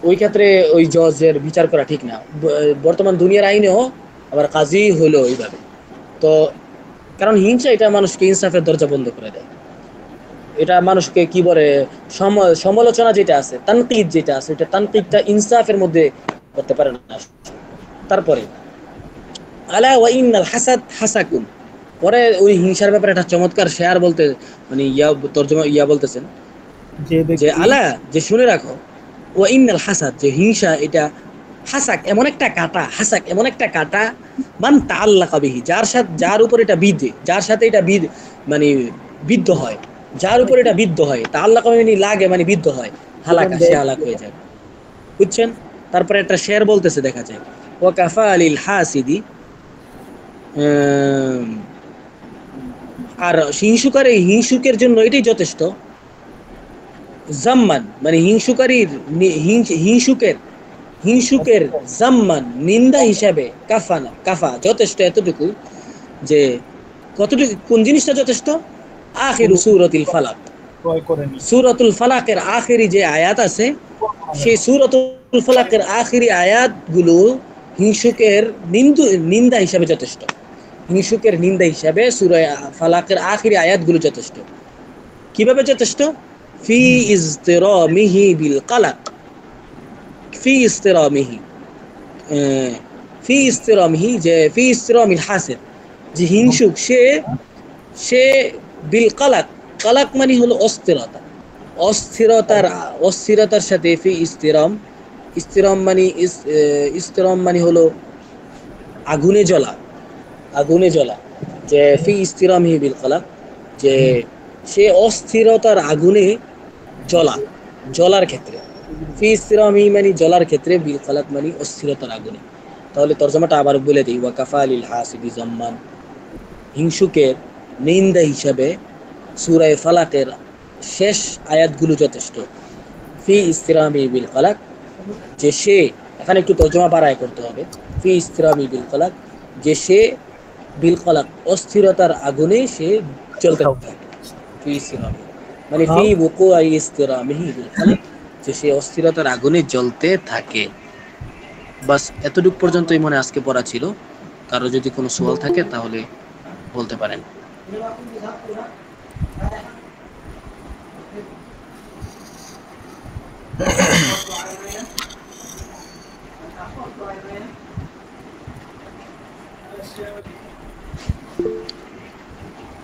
ওই ক্ষেত্রে ওই জজের বিচার করা ঠিক না। বর্তমান দুনিয়ার আইনেও আবার কাজী হলো এইভাবে। তো কারণ হিংসা এটা মানুষকে ইনসাফের দরজা বন্ধ করে দেয়, এটা মানুষকে কি বলে সমালোচনা যেটা আছে, তানকিদ যেটা আছে, এটা তানকিদটা ইনসাফের মধ্যে করতে পারে না। তারপরে আলা ওয়া ইন্নাল হাসাদ হাসাকুন, পরে ওই হিংসার ব্যাপারে একটা চমৎকার শেয়ার বলতে মানে তর্জমা বলতেছেন যে আলা, যে শুনে রাখো, ওয়া ইন্নাল হাসাদ, যে হিংসা এটা, এমন একটা কাঁটা মান তাআল্লাকা বিহি, যার উপর এটা বিধে, যার সাথে এটা মানে বিদ্ধ হয়, যার উপর এটা বিদ্ধ হয়, তাআল্লাকা মানে লাগে, মানে বিদ্ধ হয়, হালাকা, সে হালাক হয়ে যায়, বুঝছেন? তারপরে একটা শের বলতেছে, দেখা যায় ওয়া কাফা লিল হাসিদি, আর হিংসুকের জন্য এটাই যথেষ্ট, জাম্মান মানে হিংসুকের জাম্মান নিন্দা হিসাবে, কাফা যথেষ্ট, এতটুকু যে কতটুকু, কোন জিনিসটা যথেষ্ট, আখিরু সূরাতুল ফালাকের আখিরি যে আয়াত আছে, সেই সূরাতুল ফালাকের আখিরি আয়াতগুলো হিংসুকের নিন্দা হিসাবে যথেষ্ট, হিংসুকের নিন্দা হিসাবে সূরা ফালাকের আখিরি আয়াতগুলো যথেষ্ট। কিভাবে যথেষ্ট? ফি ইজতিরামিহি বিল কালাক, ফি ইজতিরামিহি যে ফি ইজতিরামিল হাসিদ, যে হিংসুক সে বিল কালাক, কালাক মানে হলো অস্থিরতা, অস্থিরতার সাথে ফি ইজতিরাম মানে হলো আগুনে জ্বলা, যে ফি ইজতিরামিহি বিল কালাক, যে সে অস্থিরতার আগুনে জ্বলার ক্ষেত্রে, ফি ইসতিরামিহি মানে জ্বলার ক্ষেত্রে, বিল কালাক মানে অস্থিরতার আগুনে। তাহলে তরজমাটা আবার বলে দিই, ওয়া কাফা লিল হাসিদি জাম্মান, হিংসুকের নিন্দা হিসাবে সূরা ফালাকের শেষ আয়াতগুলো যথেষ্ট। ফি ইসতিরামিহি বিল কালাক, যে সে, এখানে একটু তর্জমা বাড়ায় করতে হবে, ফি ইসতিরামিহি বিল কালাক, যে সে বিল কালাক অস্থিরতার আগুনে সে জ্বলতে থাকে। ফি ইসতিরামিহি মানে ফি ওকুআই ইসতিরামিহি বিল কালাক, যে সে অস্থিরতার আগুনে জ্বলতে থাকে। বাস এতটুকু পর্যন্তই মনে আজকে পড়া ছিল। কারো যদি কোনো সওয়াল থাকে তাহলে বলতে পারেন।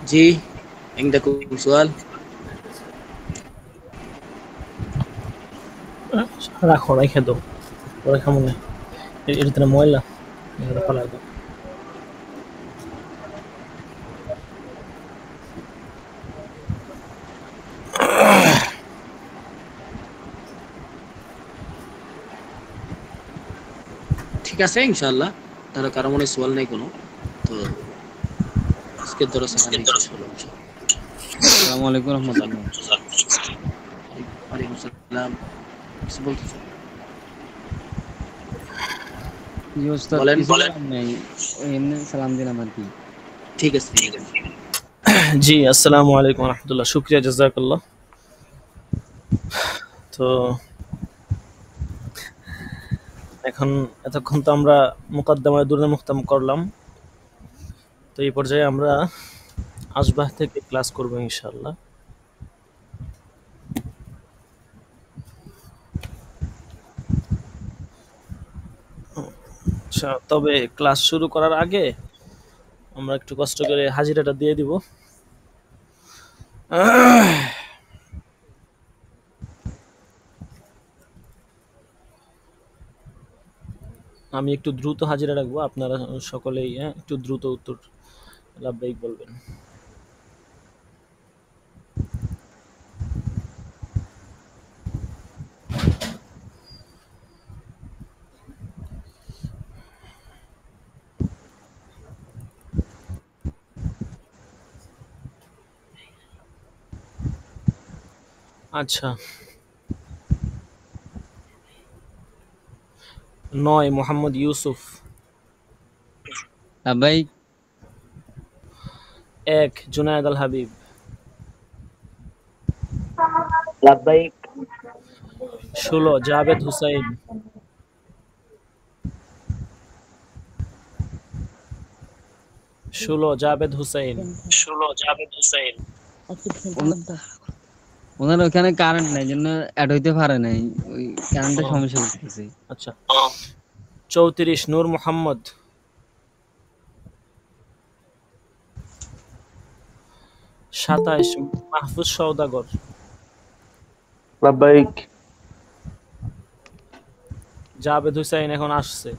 জি, عندكم سؤال؟ রাখো, রেখে দাও, পরে খামো না। এটা ময়লা, এটা ফেলাই দাও। ঠিক আছে ইনশাআল্লাহ। তাহলে কারো মনে সওয়াল নেই কোনো, তো আজকের দরস এখানেই শেষ হলো ইনশাআল্লাহ। আসসালামু আলাইকুম রহমতুল্লাহ। ওয়ালাইকুম আসসালাম। কিছু বলতেছেন? জি ওস্তাদ, বলেন। কিছু বলার নাই, এমনি সালাম দিলাম আর কি। ঠিক আছে, ঠিক আছে। জি, আসসালামু আলাইকুম রহমতুল্লাহ, শুক্রিয়া, জাযাকাল্লাহ। তো এখন এতক্ষণ তো আমরা মুকাদ্দামায়ে দুরুদ মুখতাম করলাম, তো এই পর্যায়ে আমরা আশবাহ থেকে ক্লাস করব ইনশাআল্লাহ। আচ্ছা, তবে ক্লাস শুরু করার আগে আমরা একটু কষ্ট করে হাজিরাটা দিয়ে দিব। আমি একটু দ্রুত হাজিরা রাখবো, আপনারা সকলেই একটু দ্রুত উত্তর লাব্বাইক বলবেন। আচ্ছা, 9 মোহাম্মদ ইউসুফ। ভাই 1 জুনায়েদ আল হাবিব। লাব্বাইক। 16 জাবেদ হুসাইন। 16 জাবেদ হুসাইন। ওনার ওখানে কারেন্ট নাই, জন্য অ্যাড হইতে পারে নাই, ওই কারেন্টের সমস্যা হচ্ছে। আচ্ছা, 34 নূর মোহাম্মদ। 27 মাহফুজ সওদাগর। লাব্বাইক। জাবেদ হুসাইন এখন আসছে,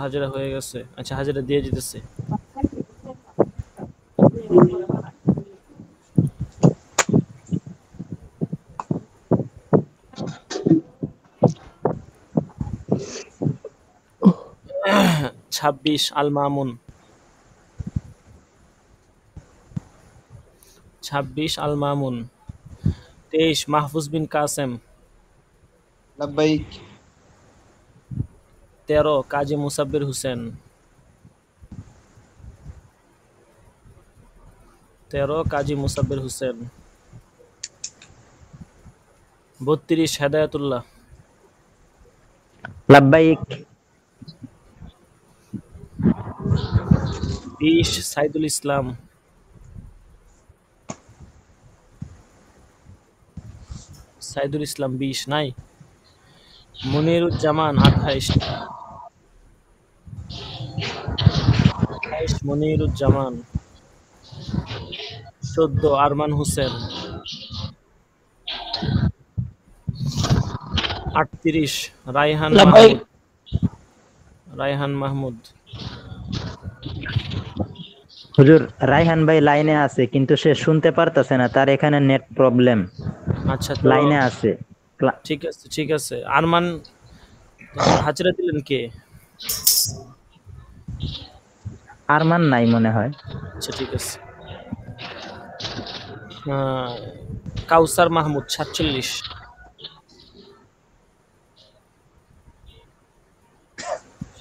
হাজিরা হয়ে গেছে। আচ্ছা, হাজিরা দিয়ে যেতেছে। ছাব্বিশ আল মামুন। 26 আল মামুন। 23 মাহফুজ বিন কাসেম। লাব্বাইক। 13 কাজী মুসাব্বির হোসেন। 13 কাজী মুসাব্বির হোসেন। 32 হেদায়েতুল্লাহ। লাব্বাইক। 20 সাইদুল ইসলাম। 20 নাই। মনিরুজ্জামান 28। মনিরুজ্জামান। 14 আরমান হোসেন। 38 রায়হান লাব্বাইক। মাহমুদ। রায়হান মাহমুদ। হুজুর, রায়হান ভাই লাইনে আছে কিন্তু সে শুনতে পারতেছে না, তার এখানে নেট প্রবলেম। আচ্ছা, তো লাইনে আছে। ঠিক আছে ঠিক আছে। আরমান হাজিরা দিলেন কে? আরমান নাই মনে হয়। আচ্ছা ঠিক আছে। কাউসার মাহমুদ 47।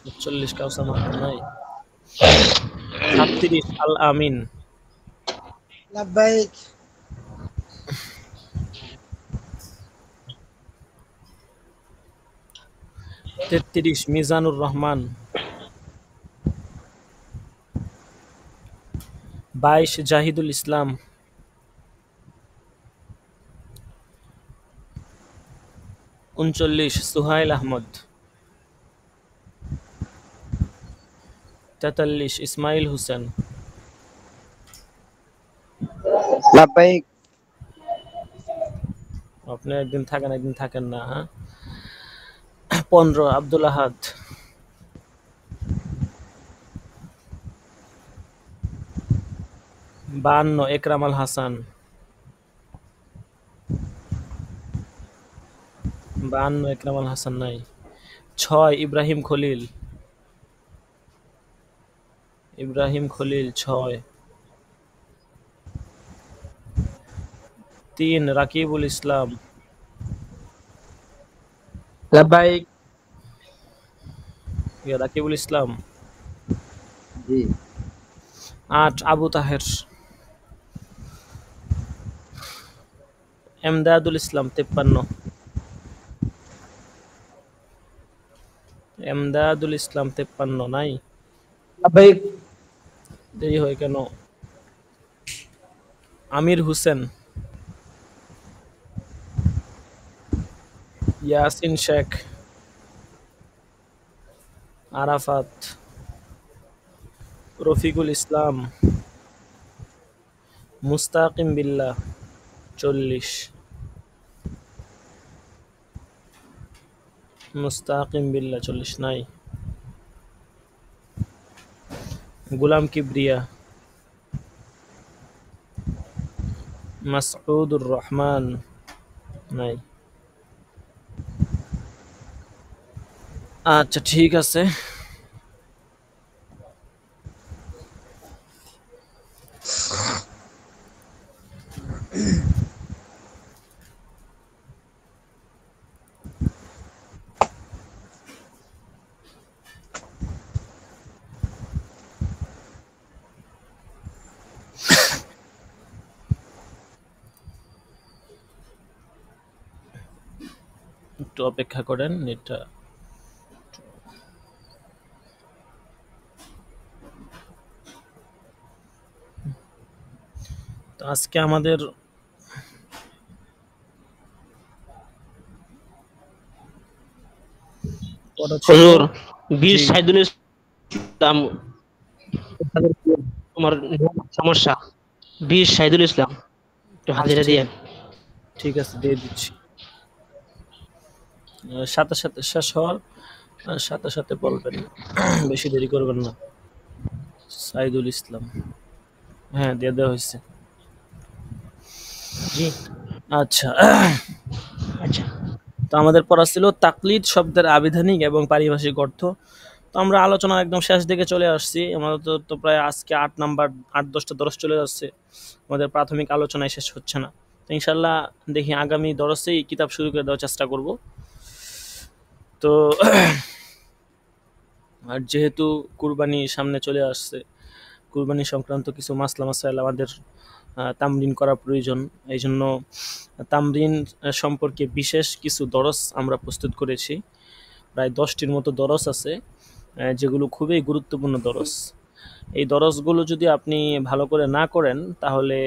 47 কাউসার মাহমুদ নাই। 36 আল আমিন। লাব্বাইক 33 মিজানুর রহমান। 22 জাহিদুল ইসলাম। 39 সুহাইল আহমদ। 43 ইসমাইল হোসেন। লাব্বাইক আপনি একদিন থাকেন একদিন থাকেন না, হ্যাঁ। 15 আব্দুল আহাদ। 52 একরাম আল হাসান। 52 একরাম আল হাসান নাই। 6 ইব্রাহিম খলিল। ইব্রাহিম খলিল 6। 3 রাকিবুল ইসলাম। লাব্বাইক রাকিবুল ইসলাম। জি 8 আবু তাহের। এমদাদুল ইসলাম 53। এমদাদুল ইসলাম 53 নাই। লাব্বাইক দেরি হয় কেন? আমির হোসেন। ইয়াসিন শেখ। আরাফাত। রফিকুল ইসলাম। মুস্তাকিম বিল্লাহ 40। মুস্তাকিম বিল্লাহ 40 নাই। গুলাম কিবরিয়া। মাসউদুর রহমান নাই। আচ্ছা ঠিক আছে। একটু অপেক্ষা করেন, এটা তো আজকে আমাদের পড়া ছিল। হুজুর বীর জি। সাইদুল ইসলাম, তোমার সমস্যা। বীর সাইদুল ইসলাম একটু হাজিরা আচ্ছা দিয়ে। ঠিক আছে, দিয়ে দিচ্ছি। সাথে সাথে শেষ হওয়ার সাথে সাথে বলবেন, বেশি দেরি করবেন না। সাইদুল ইসলাম, হ্যাঁ দিয়ে দেওয়া হয়েছে। জি আচ্ছা আচ্ছা তো আমাদের পড়া ছিল তাকলিদ শব্দের আবিধানিক এবং পারিভাষিক অর্থ। তো আমরা আলোচনার একদম শেষ দিকে চলে আসছি। আমাদের তো প্রায় আজকে 8-10টা দরস চলে যাচ্ছে, আমাদের প্রাথমিক আলোচনায় শেষ হচ্ছে না। তো ইনশাল্লাহ দেখি আগামী দরসেই কিতাব শুরু করে দেওয়ার চেষ্টা করব। তো আর যেহেতু কুরবানি সামনে চলে আসছে, কুরবানি সংক্রান্ত কিছু মাসলা মাসাইল আমাদের তামরিন করা প্রয়োজন। এই জন্য তামরিন সম্পর্কে বিশেষ কিছু দরস আমরা প্রস্তুত করেছি। প্রায় 10টির মতো দরস আছে, যেগুলো খুবই গুরুত্বপূর্ণ দরস। এই দরসগুলো যদি আপনি ভালো করে না করেন তাহলে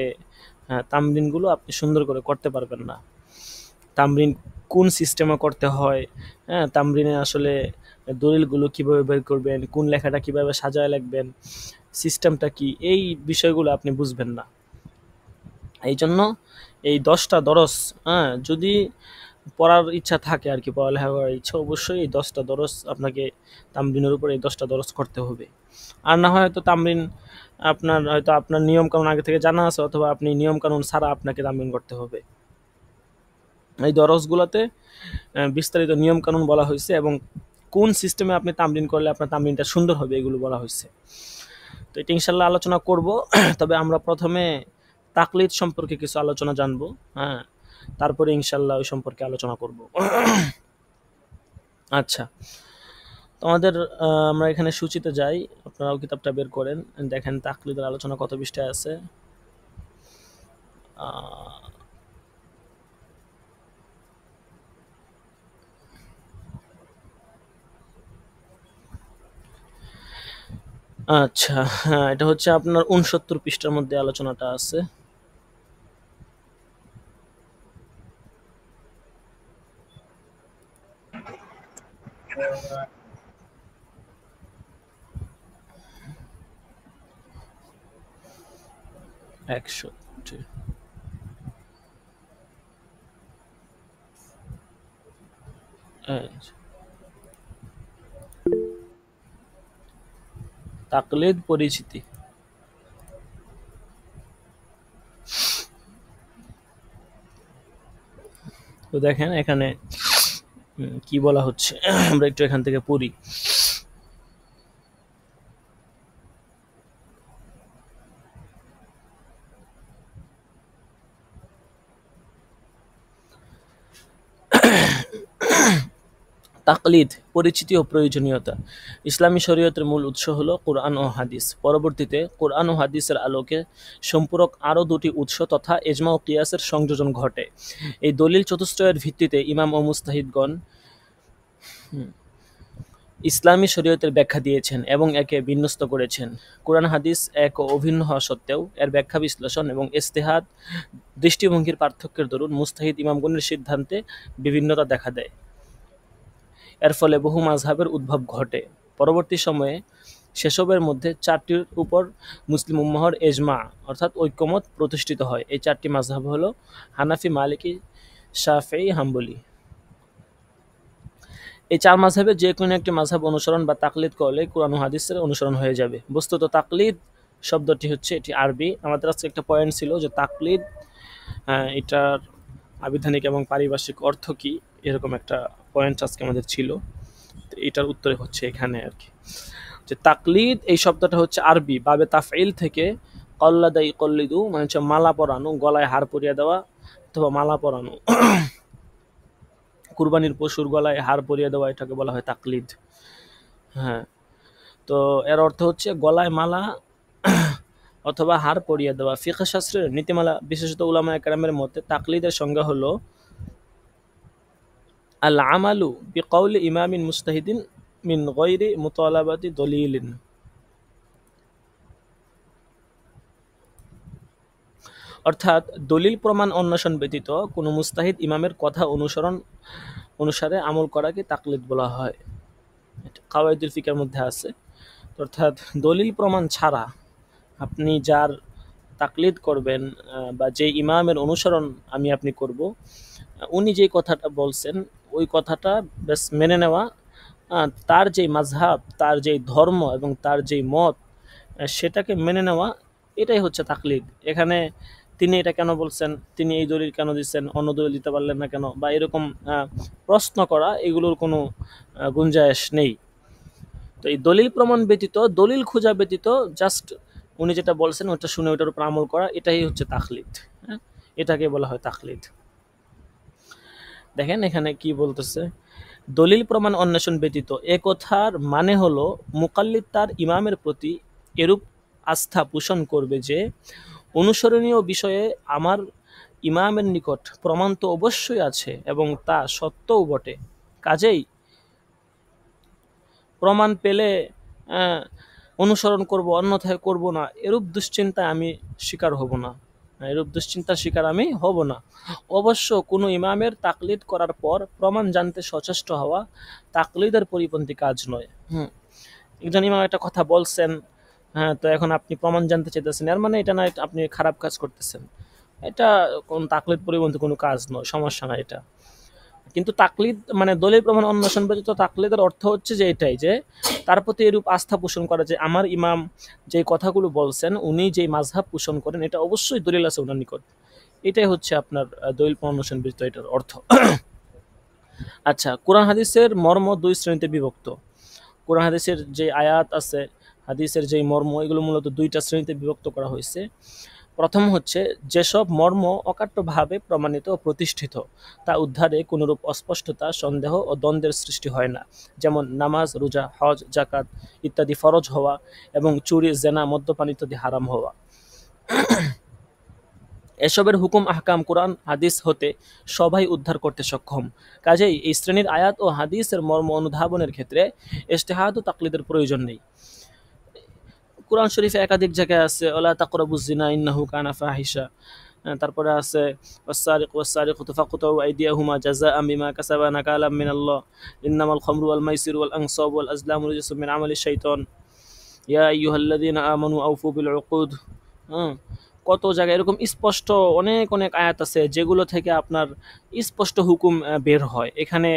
তামরিনগুলো আপনি সুন্দর করে করতে পারবেন না। তামরিন কোন সিস্টেমে করতে হয়, হ্যাঁ, তামরিনে আসলে দলিলগুলো কিভাবে বের করবেন, কোন লেখাটা কিভাবে সাজায় লিখবেন, সিস্টেমটা কি, এই বিষয়গুলো আপনি বুঝবেন না। এই জন্য এই 10টা দরস, হ্যাঁ, যদি পড়ার ইচ্ছা থাকে আর কি, পড়ালেখা করার ইচ্ছা, অবশ্যই এই 10টা দরস আপনাকে তামরিনের উপর এই 10টা দরস করতে হবে। আর না হয় হয়তো তামরিন আপনার নিয়মকানুন আগে থেকে জানা আছে, অথবা আপনি নিয়মকানুন ছাড়া আপনাকে তামরিন করতে হবে। এই দরসগুলোতে বিস্তারিত নিয়ম কানুন বলা হয়েছে এবং কোন সিস্টেমে আপনি তামরিন করলে আপনার তামরিনটা সুন্দর হবে এগুলো বলা হয়েছে। তো এটা ইনশাল্লাহ আলোচনা করব। তবে আমরা প্রথমে তাকলিদ সম্পর্কে কিছু আলোচনা জানবো, হ্যাঁ, তারপরে ইনশাল্লাহ ওই সম্পর্কে আলোচনা করব। আচ্ছা, তোমাদের আমরা এখানে সূচিতে যাই, আপনারাও কিতাবটা বের করেন, দেখেন তাকলিদের আলোচনা কত পৃষ্ঠায় আছে। আচ্ছা, হ্যাঁ, এটা হচ্ছে আপনার 69 পৃষ্ঠার মধ্যে আলোচনাটা আছে। তাকলিদ পরিচিতি। তো দেখেন এখানে কি বলা হচ্ছে, আমরা একটু এখান থেকে পড়ি। তাকলিদ পরিচিতি ও প্রয়োজনীয়তা। ইসলামী শরীয়তের মূল উৎস হলো কোরআন ও হাদিস। পরবর্তীতে কোরআন ও হাদিসের আলোকে সম্পূরক আরও দুটি উৎস তথা এজমা ও কিয়াসের সংযোজন ঘটে। এই দলিল চতুষ্টয়ের ভিত্তিতে ইমাম ও মুস্তাহিদগণ ইসলামী শরীয়তের ব্যাখ্যা দিয়েছেন এবং একে বিন্যস্ত করেছেন। কোরআন হাদিস এক ও অভিন্ন হওয়া সত্ত্বেও এর ব্যাখ্যা বিশ্লেষণ এবং ইজতিহাদ দৃষ্টিভঙ্গির পার্থক্যের দরুন মুস্তাহিদ ইমামগণের সিদ্ধান্তে বিভিন্নতা দেখা দেয়। এর ফলে বহু মাযহাবের উদ্ভব ঘটে। পরবর্তী সময়ে সেসবের মধ্যে চারটির উপর মুসলিম উম্মাহর এজমা অর্থাৎ ঐক্যমত প্রতিষ্ঠিত হয়। এই চারটি মাযহাব হলো হানাফি, মালিকি, শাফিঈ, হাম্বলি। এই চার মাযহাবের যে কোনো একটি মাযহাব অনুসরণ বা তাকলিদ করলে কোরআন ও হাদিসের অনুসরণ হয়ে যাবে। বস্তুত তাকলিদ শব্দটি হচ্ছে, এটি আরবি। আমাদের আজকে একটা পয়েন্ট ছিল যে তাকলিদ এটার আবিধানিক এবং পারিভাষিক অর্থ কি, এরকম একটা পয়েন্ট আজকে আমাদের ছিল। তো এটার উত্তরে হচ্ছে এখানে আর কি, যে তাকলিদ এই শব্দটা হচ্ছে আরবি বাবে তাফঈল থেকে কল্লাদা ইকল্লিদু, মানে হচ্ছে মালা পরানো, গলায় হার পরিয়ে দেওয়া অথবা মালা পরানো। কুরবানির পশুর গলায় হার পরিয়ে দেওয়া, এটাকে বলা হয় তাকলিদ। হ্যাঁ, তো এর অর্থ হচ্ছে গলায় মালা অথবা হার পরিয়ে দেওয়া। ফিকহ শাস্ত্রের নীতিমালা বিশেষত উলামায়ে কেরামের মতে তাকলিদের সংজ্ঞা হলো আল আমালু বিকাউলি ইমামিন মুস্তাহিদিন মিন গায়রি মুতালাবাতি দলিলিন। অর্থাৎ দলিল প্রমাণ অন্বেষণ ব্যতীত কোনো মুস্তাহিদ ইমামের কথা অনুসারে আমল করাকে তাকলিদ বলা হয়। কাওয়াইদুল ফিকের মধ্যে আছে। অর্থাৎ দলিল প্রমাণ ছাড়া আপনি যার তাকলিদ করবেন বা যে ইমামের অনুসরণ আপনি করব, উনি যে কথাটা বলছেন ওই কথাটা বেশ মেনে নেওয়া, তার যেই মাযহাব, তার যেই ধর্ম এবং তার যেই মত, সেটাকে মেনে নেওয়া, এটাই হচ্ছে তাকলিদ। এখানে তিনি এটা কেন বলছেন, তিনি এই দলিল কেন দিচ্ছেন, অন্য দলিল দিতে পারলেন না কেন, বা এরকম প্রশ্ন করা, এগুলোর কোনো গুঞ্জাইশ নেই। তো এই দলিল প্রমাণ ব্যতীত, দলিল খোঁজা ব্যতীত জাস্ট উনি যেটা বলছেন ওটা শুনে ওটার উপর আমল করা, এটাই হচ্ছে তাকলিদ। হ্যাঁ, এটাকে বলা হয় তাকলিদ। দেখেন এখানে কি বলতেছে, দলিল প্রমাণ অন্বেষণ ব্যতীত। এ কথার মানে হলো মুকাল্লিদ তার ইমামের প্রতি এরূপ আস্থা পোষণ করবে যে অনুসরণীয় বিষয়ে আমার ইমামের নিকট প্রমাণ তো অবশ্যই আছে এবং তা সত্যও বটে, কাজেই প্রমাণ পেলে অনুসরণ করব, অন্যথায় করব না, এরূপ দুশ্চিন্তায় আমি শিকার হব না, এরূপ দুশ্চিন্তার শিকার আমি হব না। অবশ্য কোনো ইমামের তাকলিদ করার পর প্রমাণ জানতে সচেষ্ট হওয়া তাকলিদের পরিপন্থী কাজ নয়। একজন ইমাম একটা কথা বলছেন, হ্যাঁ, তো এখন আপনি প্রমাণ জানতে চাইতেছেন, এর মানে এটা না আপনি খারাপ কাজ করতেছেন, এটা কোন তাকলিদ পরিপন্থী কোনো কাজ নয়, সমস্যা না এটা। কিন্তু তাকলিদ মানে দলিল প্রমাণ অন্বেষণ ব্যতীত তাকলিদের অর্থ হচ্ছে যে এটাই, যে তার প্রতি এরূপ আস্থা পোষণ করা যে আমার ইমাম যে কথাগুলো বলছেন, উনি যে মাযহাব পোষণ করেন, এটা অবশ্যই দলিল আছে ওনার নিকট, এটাই হচ্ছে আপনার দলিল প্রমাণ ব্যতীত এটার অর্থ। আচ্ছা, কোরআন হাদিসের মর্ম দুই শ্রেণীতে বিভক্ত। কোরআন হাদিসের যে আয়াত আছে, হাদিসের যে মর্ম, এগুলো মূলত দুইটা শ্রেণীতে বিভক্ত করা হয়েছে। প্রথম হচ্ছে যেসব মর্ম অকাট্যভাবে প্রমাণিত ও প্রতিষ্ঠিত, তা উদ্ধারে কোনরূপ অস্পষ্টতা, সন্দেহ ও দ্বন্দ্বের সৃষ্টি হয় না, যেমন নামাজ, রোজা, হজ, জাকাত ইত্যাদি ফরজ হওয়া এবং চুরি, জেনা, মদ্যপান ইত্যাদি হারাম হওয়া। এসবের হুকুম আহকাম কোরআন হাদিস হতে সবাই উদ্ধার করতে সক্ষম। কাজেই এই শ্রেণীর আয়াত ও হাদিসের মর্ম অনুধাবনের ক্ষেত্রে ইজতিহাদ ও তাকলিদের প্রয়োজন নেই। কোরআন শরীফে একাধিক জায়গায় আছে ওয়ালা তাকরাবুজ জিনা ইন্নাহু কানা ফাহিশা, তারপরে আছে ওয়াস-সারিকু ওয়াস-সারিকাতু ফাকতাউ আইদিয়াহুমা জাযাআম বিমা কাসাবা নাকালাম মিনাল্লাহ ইন্নামাল খামরু ওয়াল মাইসিরু ওয়াল আনসাবু ওয়াল আজলামু রিজসুম মিন আমালিশ শাইতান ইয়া আইয়ুহাল্লাযীনা আমানু আউফু বিল উকুদ। কত জায়গায় এরকম স্পষ্ট অনেক অনেক আয়াত আছে যেগুলো থেকে আপনার স্পষ্ট হুকুম বের হয়। এখানে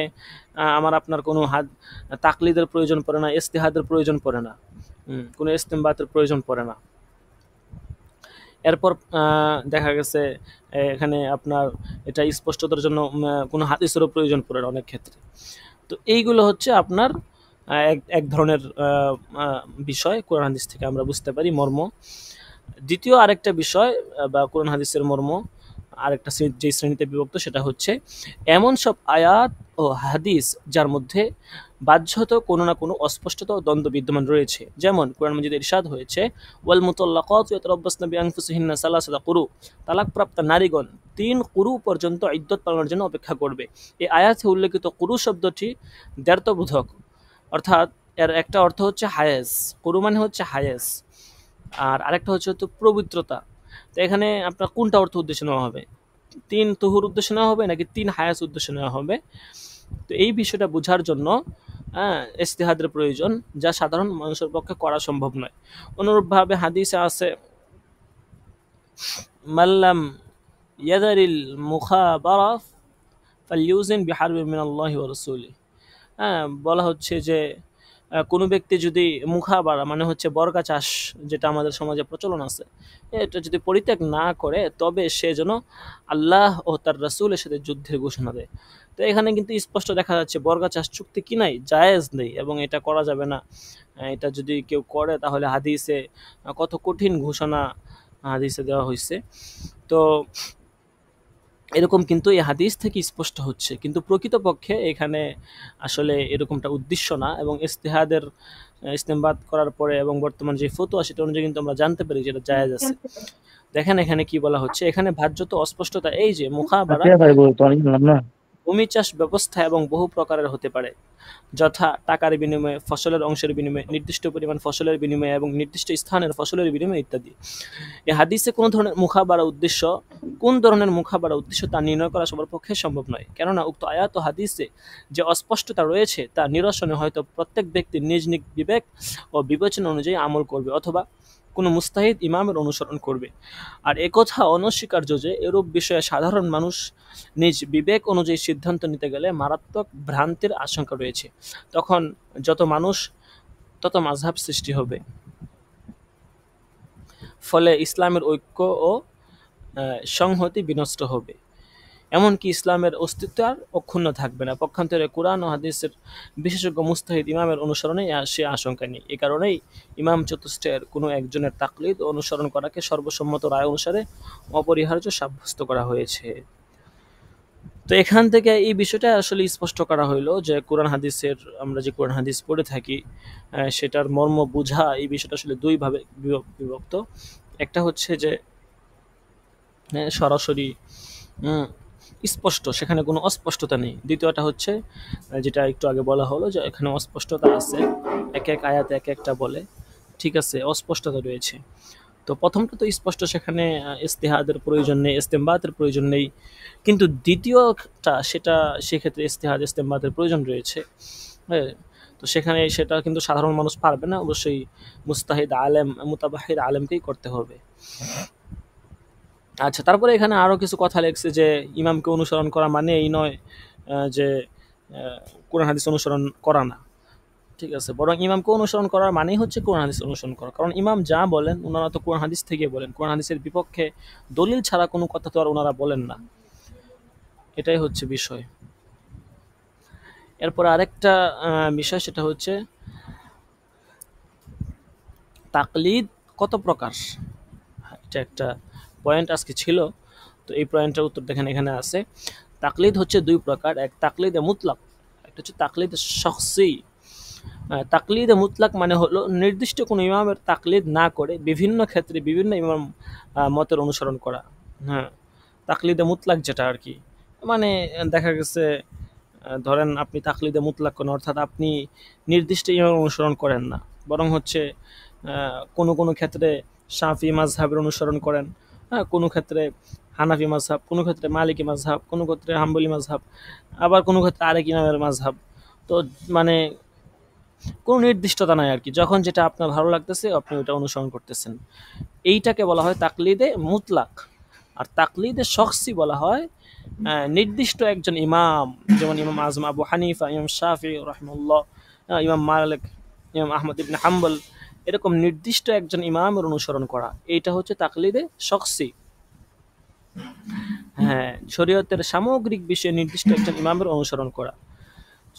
আমার আপনার কোনো তাকলিদের প্রয়োজন পড়ে না, ইজতিহাদের প্রয়োজন পড়ে না, কোনো ইস্তেমবাতের প্রয়োজন পড়ে না। এরপর দেখা গেছে এখানে আপনার এটা স্পষ্টতার জন্য কোনো হাদিসেরও প্রয়োজন পড়ে না অনেক ক্ষেত্রে। তো এইগুলো হচ্ছে আপনার এক ধরনের বিষয় কোরআন হাদিস থেকে আমরা বুঝতে পারি মর্ম। দ্বিতীয় আরেকটা বিষয় বা কোরআন হাদিসের মর্ম আরেকটা যে শ্রেণীতে বিভক্ত, সেটা হচ্ছে এমন সব আয়াত ও হাদিস যার মধ্যে বাহ্যত কোনো না কোনো অস্পষ্টতা ও দ্বন্দ্ব বিদ্যমান রয়েছে। যেমন কোরআন মাজিদে ইরশাদ হয়েছে ওয়াল মুতাল্লাকাতু ইয়াতারাব্বাসনা বিআনফুসিহিন্না সালাসাতা কুরু, তালাকপ্রাপ্ত নারীগণ 3 কুরু পর্যন্ত ইদ্যত পালনের জন্য অপেক্ষা করবে। এই আয়াতে উল্লেখিত কুরু শব্দটি দ্ব্যর্থবোধক, অর্থাৎ এর একটা অর্থ হচ্ছে হায়েজ, কুরু মানে হচ্ছে হায়েজ, আর আরেকটা হচ্ছে তো পবিত্রতা। তো এখানে আপনার কোনটা অর্থ উদ্দেশ্যে নেওয়া হবে? 3 তুহুর উদ্দেশ্যে নেওয়া হবে নাকি 3 হায়াস উদ্দেশ্যে নেওয়া হবে? তো এই বিষয়টা বোঝার জন্য ইজতিহাদের প্রয়োজন, যা সাধারণ মানুষের পক্ষে করা সম্ভব নয়। অনুরূপভাবে হাদিসে আছে মাল্লাম ইয়াদারিল মুখাবারা ফালইউজিন বিহারবিন মিনাল্লাহি ওয়া রাসূলিহি। বলা হচ্ছে যে কোনো ব্যক্তি যদি মুখাবারা মানে হচ্ছে বর্গা চাষ, যেটা আমাদের সমাজে প্রচলন আছে, এটা যদি পরিত্যাগ না করে তবে সে যেন আল্লাহ ও তার রাসূলের সাথে যুদ্ধের ঘোষণা দেয়। তো এখানে কিন্তু স্পষ্ট দেখা যাচ্ছে বর্গা চাষ চুক্তি কি নাই, জায়েজ নেই, এবং এটা করা যাবে না। এটা যদি কেউ করে তাহলে হাদিসে কত কঠিন ঘোষণা হাদিসে দেওয়া হয়েছে। তো এরকম কিন্তু এই হাদিস থেকে স্পষ্ট হচ্ছে, কিন্তু প্রকৃতপক্ষে এখানে আসলে এরকমটা উদ্দেশ্য না। এবং ইজতিহাদের ইস্তেমবাদ করার পরে এবং বর্তমান যে ফতোয়া সেটা অনুযায়ী কিন্তু আমরা জানতে পারি যেটা জায়েজ আছে। দেখেন এখানে কি বলা হচ্ছে, এখানে বাহ্যত অস্পষ্টতা এই যে মুখাবারা ভূমি চাষ ব্যবস্থা এবং বহু প্রকারের হতে পারে, যথা টাকার বিনিময়ে, ফসলের অংশের বিনিময়ে, নির্দিষ্ট পরিমাণ ফসলের বিনিময়ে এবং নির্দিষ্ট স্থানের ফসলের বিনিময়ে ইত্যাদি। এই হাদিসে কোন ধরনের মুখাবারা উদ্দেশ্য, কোন ধরনের মুখাবারা উদ্দেশ্য তা নির্ণয় করা সবার পক্ষে সম্ভব নয়, কেননা উক্ত আয়াত ও হাদিসে যে অস্পষ্টতা রয়েছে তা নিরসনে হয়তো প্রত্যেক ব্যক্তি নিজ নিজ বিবেক ও বিবেচনা অনুযায়ী আমল করবে অথবা কোনো মুস্তাহিদ ইমামের অনুসরণ করবে। আর একথা অনস্বীকার্য যে এরূপ বিষয়ে সাধারণ মানুষ নিজ বিবেক অনুযায়ী সিদ্ধান্ত নিতে গেলে মারাত্মক ভ্রান্তির আশঙ্কা রয়েছে। তখন যত মানুষ তত মাযহাব সৃষ্টি হবে, ফলে ইসলামের ঐক্য ও সংহতি বিনষ্ট হবে, এমনকি ইসলামের অস্তিত্ব আর অক্ষুণ্ণ থাকবে না। পক্ষান্তরে কোরআন ও হাদিসের বিশেষজ্ঞ মুস্তাহিদ ইমামের অনুসরণে সে আশঙ্কা নেই। এ কারণেই ইমাম চতুষ্টের কোনো একজনের তাকলিদ ও অনুসরণ করাকে সর্বসম্মত রায় অনুসারে অপরিহার্য সাব্যস্ত করা হয়েছে। তো এখান থেকে এই বিষয়টা আসলে স্পষ্ট করা হইলো যে কোরআন হাদিসের, আমরা যে কোরআন হাদিস পড়ে থাকি সেটার মর্ম বোঝা, এই বিষয়টা আসলে দুইভাবে বিভক্ত। একটা হচ্ছে যে সরাসরি স্পষ্ট, সেখানে কোনো অস্পষ্টতা নেই। দ্বিতীয়টা হচ্ছে যেটা একটু আগে বলা হলো যে এখানে অস্পষ্টতা আছে, এক এক আয়াতে এক একটা বলে, ঠিক আছে, অস্পষ্টতা রয়েছে। তো প্রথমটা তো স্পষ্ট, সেখানে ইজতিহাদের প্রয়োজন নেই, ইস্তেমবাতের প্রয়োজন নেই। কিন্তু দ্বিতীয়টা সেটা, সেক্ষেত্রে ইজতিহাদ ইস্তেমবাতের প্রয়োজন রয়েছে। হ্যাঁ, তো সেখানে সেটা কিন্তু সাধারণ মানুষ পারবে না, অবশ্যই মুস্তাহিদ আলেম, মুতাবাহির আলেমকেই করতে হবে। আচ্ছা, তারপরে এখানে আরও কিছু কথা লেখছে যে ইমামকে অনুসরণ করা মানে এই নয় যে কোরআন হাদিস অনুসরণ করা না। ঠিক আছে, বরং ইমামকে অনুসরণ করার মানেই হচ্ছে কোরআন হাদিস অনুসরণ করা, কারণ ইমাম যা বলেন ওনারা তো কোরআন হাদিস থেকে বলেন, কোরআন হাদিসের বিপক্ষে দলিল ছাড়া কোনো কথা তো আর ওনারা বলেন না, এটাই হচ্ছে বিষয়। এরপর আরেকটা বিষয়, সেটা হচ্ছে তাকলিদ কত প্রকার। এটা একটা পয়েন্ট আজকে ছিল, তো এই পয়েন্টের উত্তর দেখেন এখানে আছে। তাকলিদ হচ্ছে দুই প্রকার, এক তাকলিদে মুতলাক, একটা হচ্ছে তাকলিদে শখসি। তাকলিদে মুতলাক মানে হলো নির্দিষ্ট কোনো ইমামের তাকলিদ না করে বিভিন্ন ক্ষেত্রে বিভিন্ন ইমাম মতের অনুসরণ করা। হ্যাঁ, তাকলিদে মুতলাক যেটা আর কি, মানে দেখা গেছে ধরেন আপনি তাকলিদে মুতলাক করেন, অর্থাৎ আপনি নির্দিষ্ট ইমাম অনুসরণ করেন না, বরং হচ্ছে কোনো কোনো ক্ষেত্রে শাফি মাযহাবের অনুসরণ করেন, হ্যাঁ, কোনো ক্ষেত্রে হানাফি মাযহাব, কোনো ক্ষেত্রে মালিকি মাযহাব, কোনো ক্ষেত্রে হাম্বলি মাযহাব, আবার কোনো ক্ষেত্রে আরেক ইমামের মাযহাব। তো মানে কোনো নির্দিষ্টতা নাই আর কি, যখন যেটা আপনার ভালো লাগতেছে আপনি ওটা অনুসরণ করতেছেন, এইটাকে বলা হয় তাকলিদে মুতলাক। আর তাকলিদে শখসি বলা হয় নির্দিষ্ট একজন ইমাম, যেমন ইমাম আজম আবু হানিফা, ইমাম শাফি রাহিমাহুল্লাহ, ইমাম মালিক, ইমাম আহমদ ইবনে হাম্বল, এরকম নির্দিষ্ট একজন ইমামের অনুসরণ করা, এইটা হচ্ছে তাকলিদে শখসি। হ্যাঁ, শরীয়তের সামগ্রিক বিষয়ে নির্দিষ্ট একজন ইমামের অনুসরণ করা।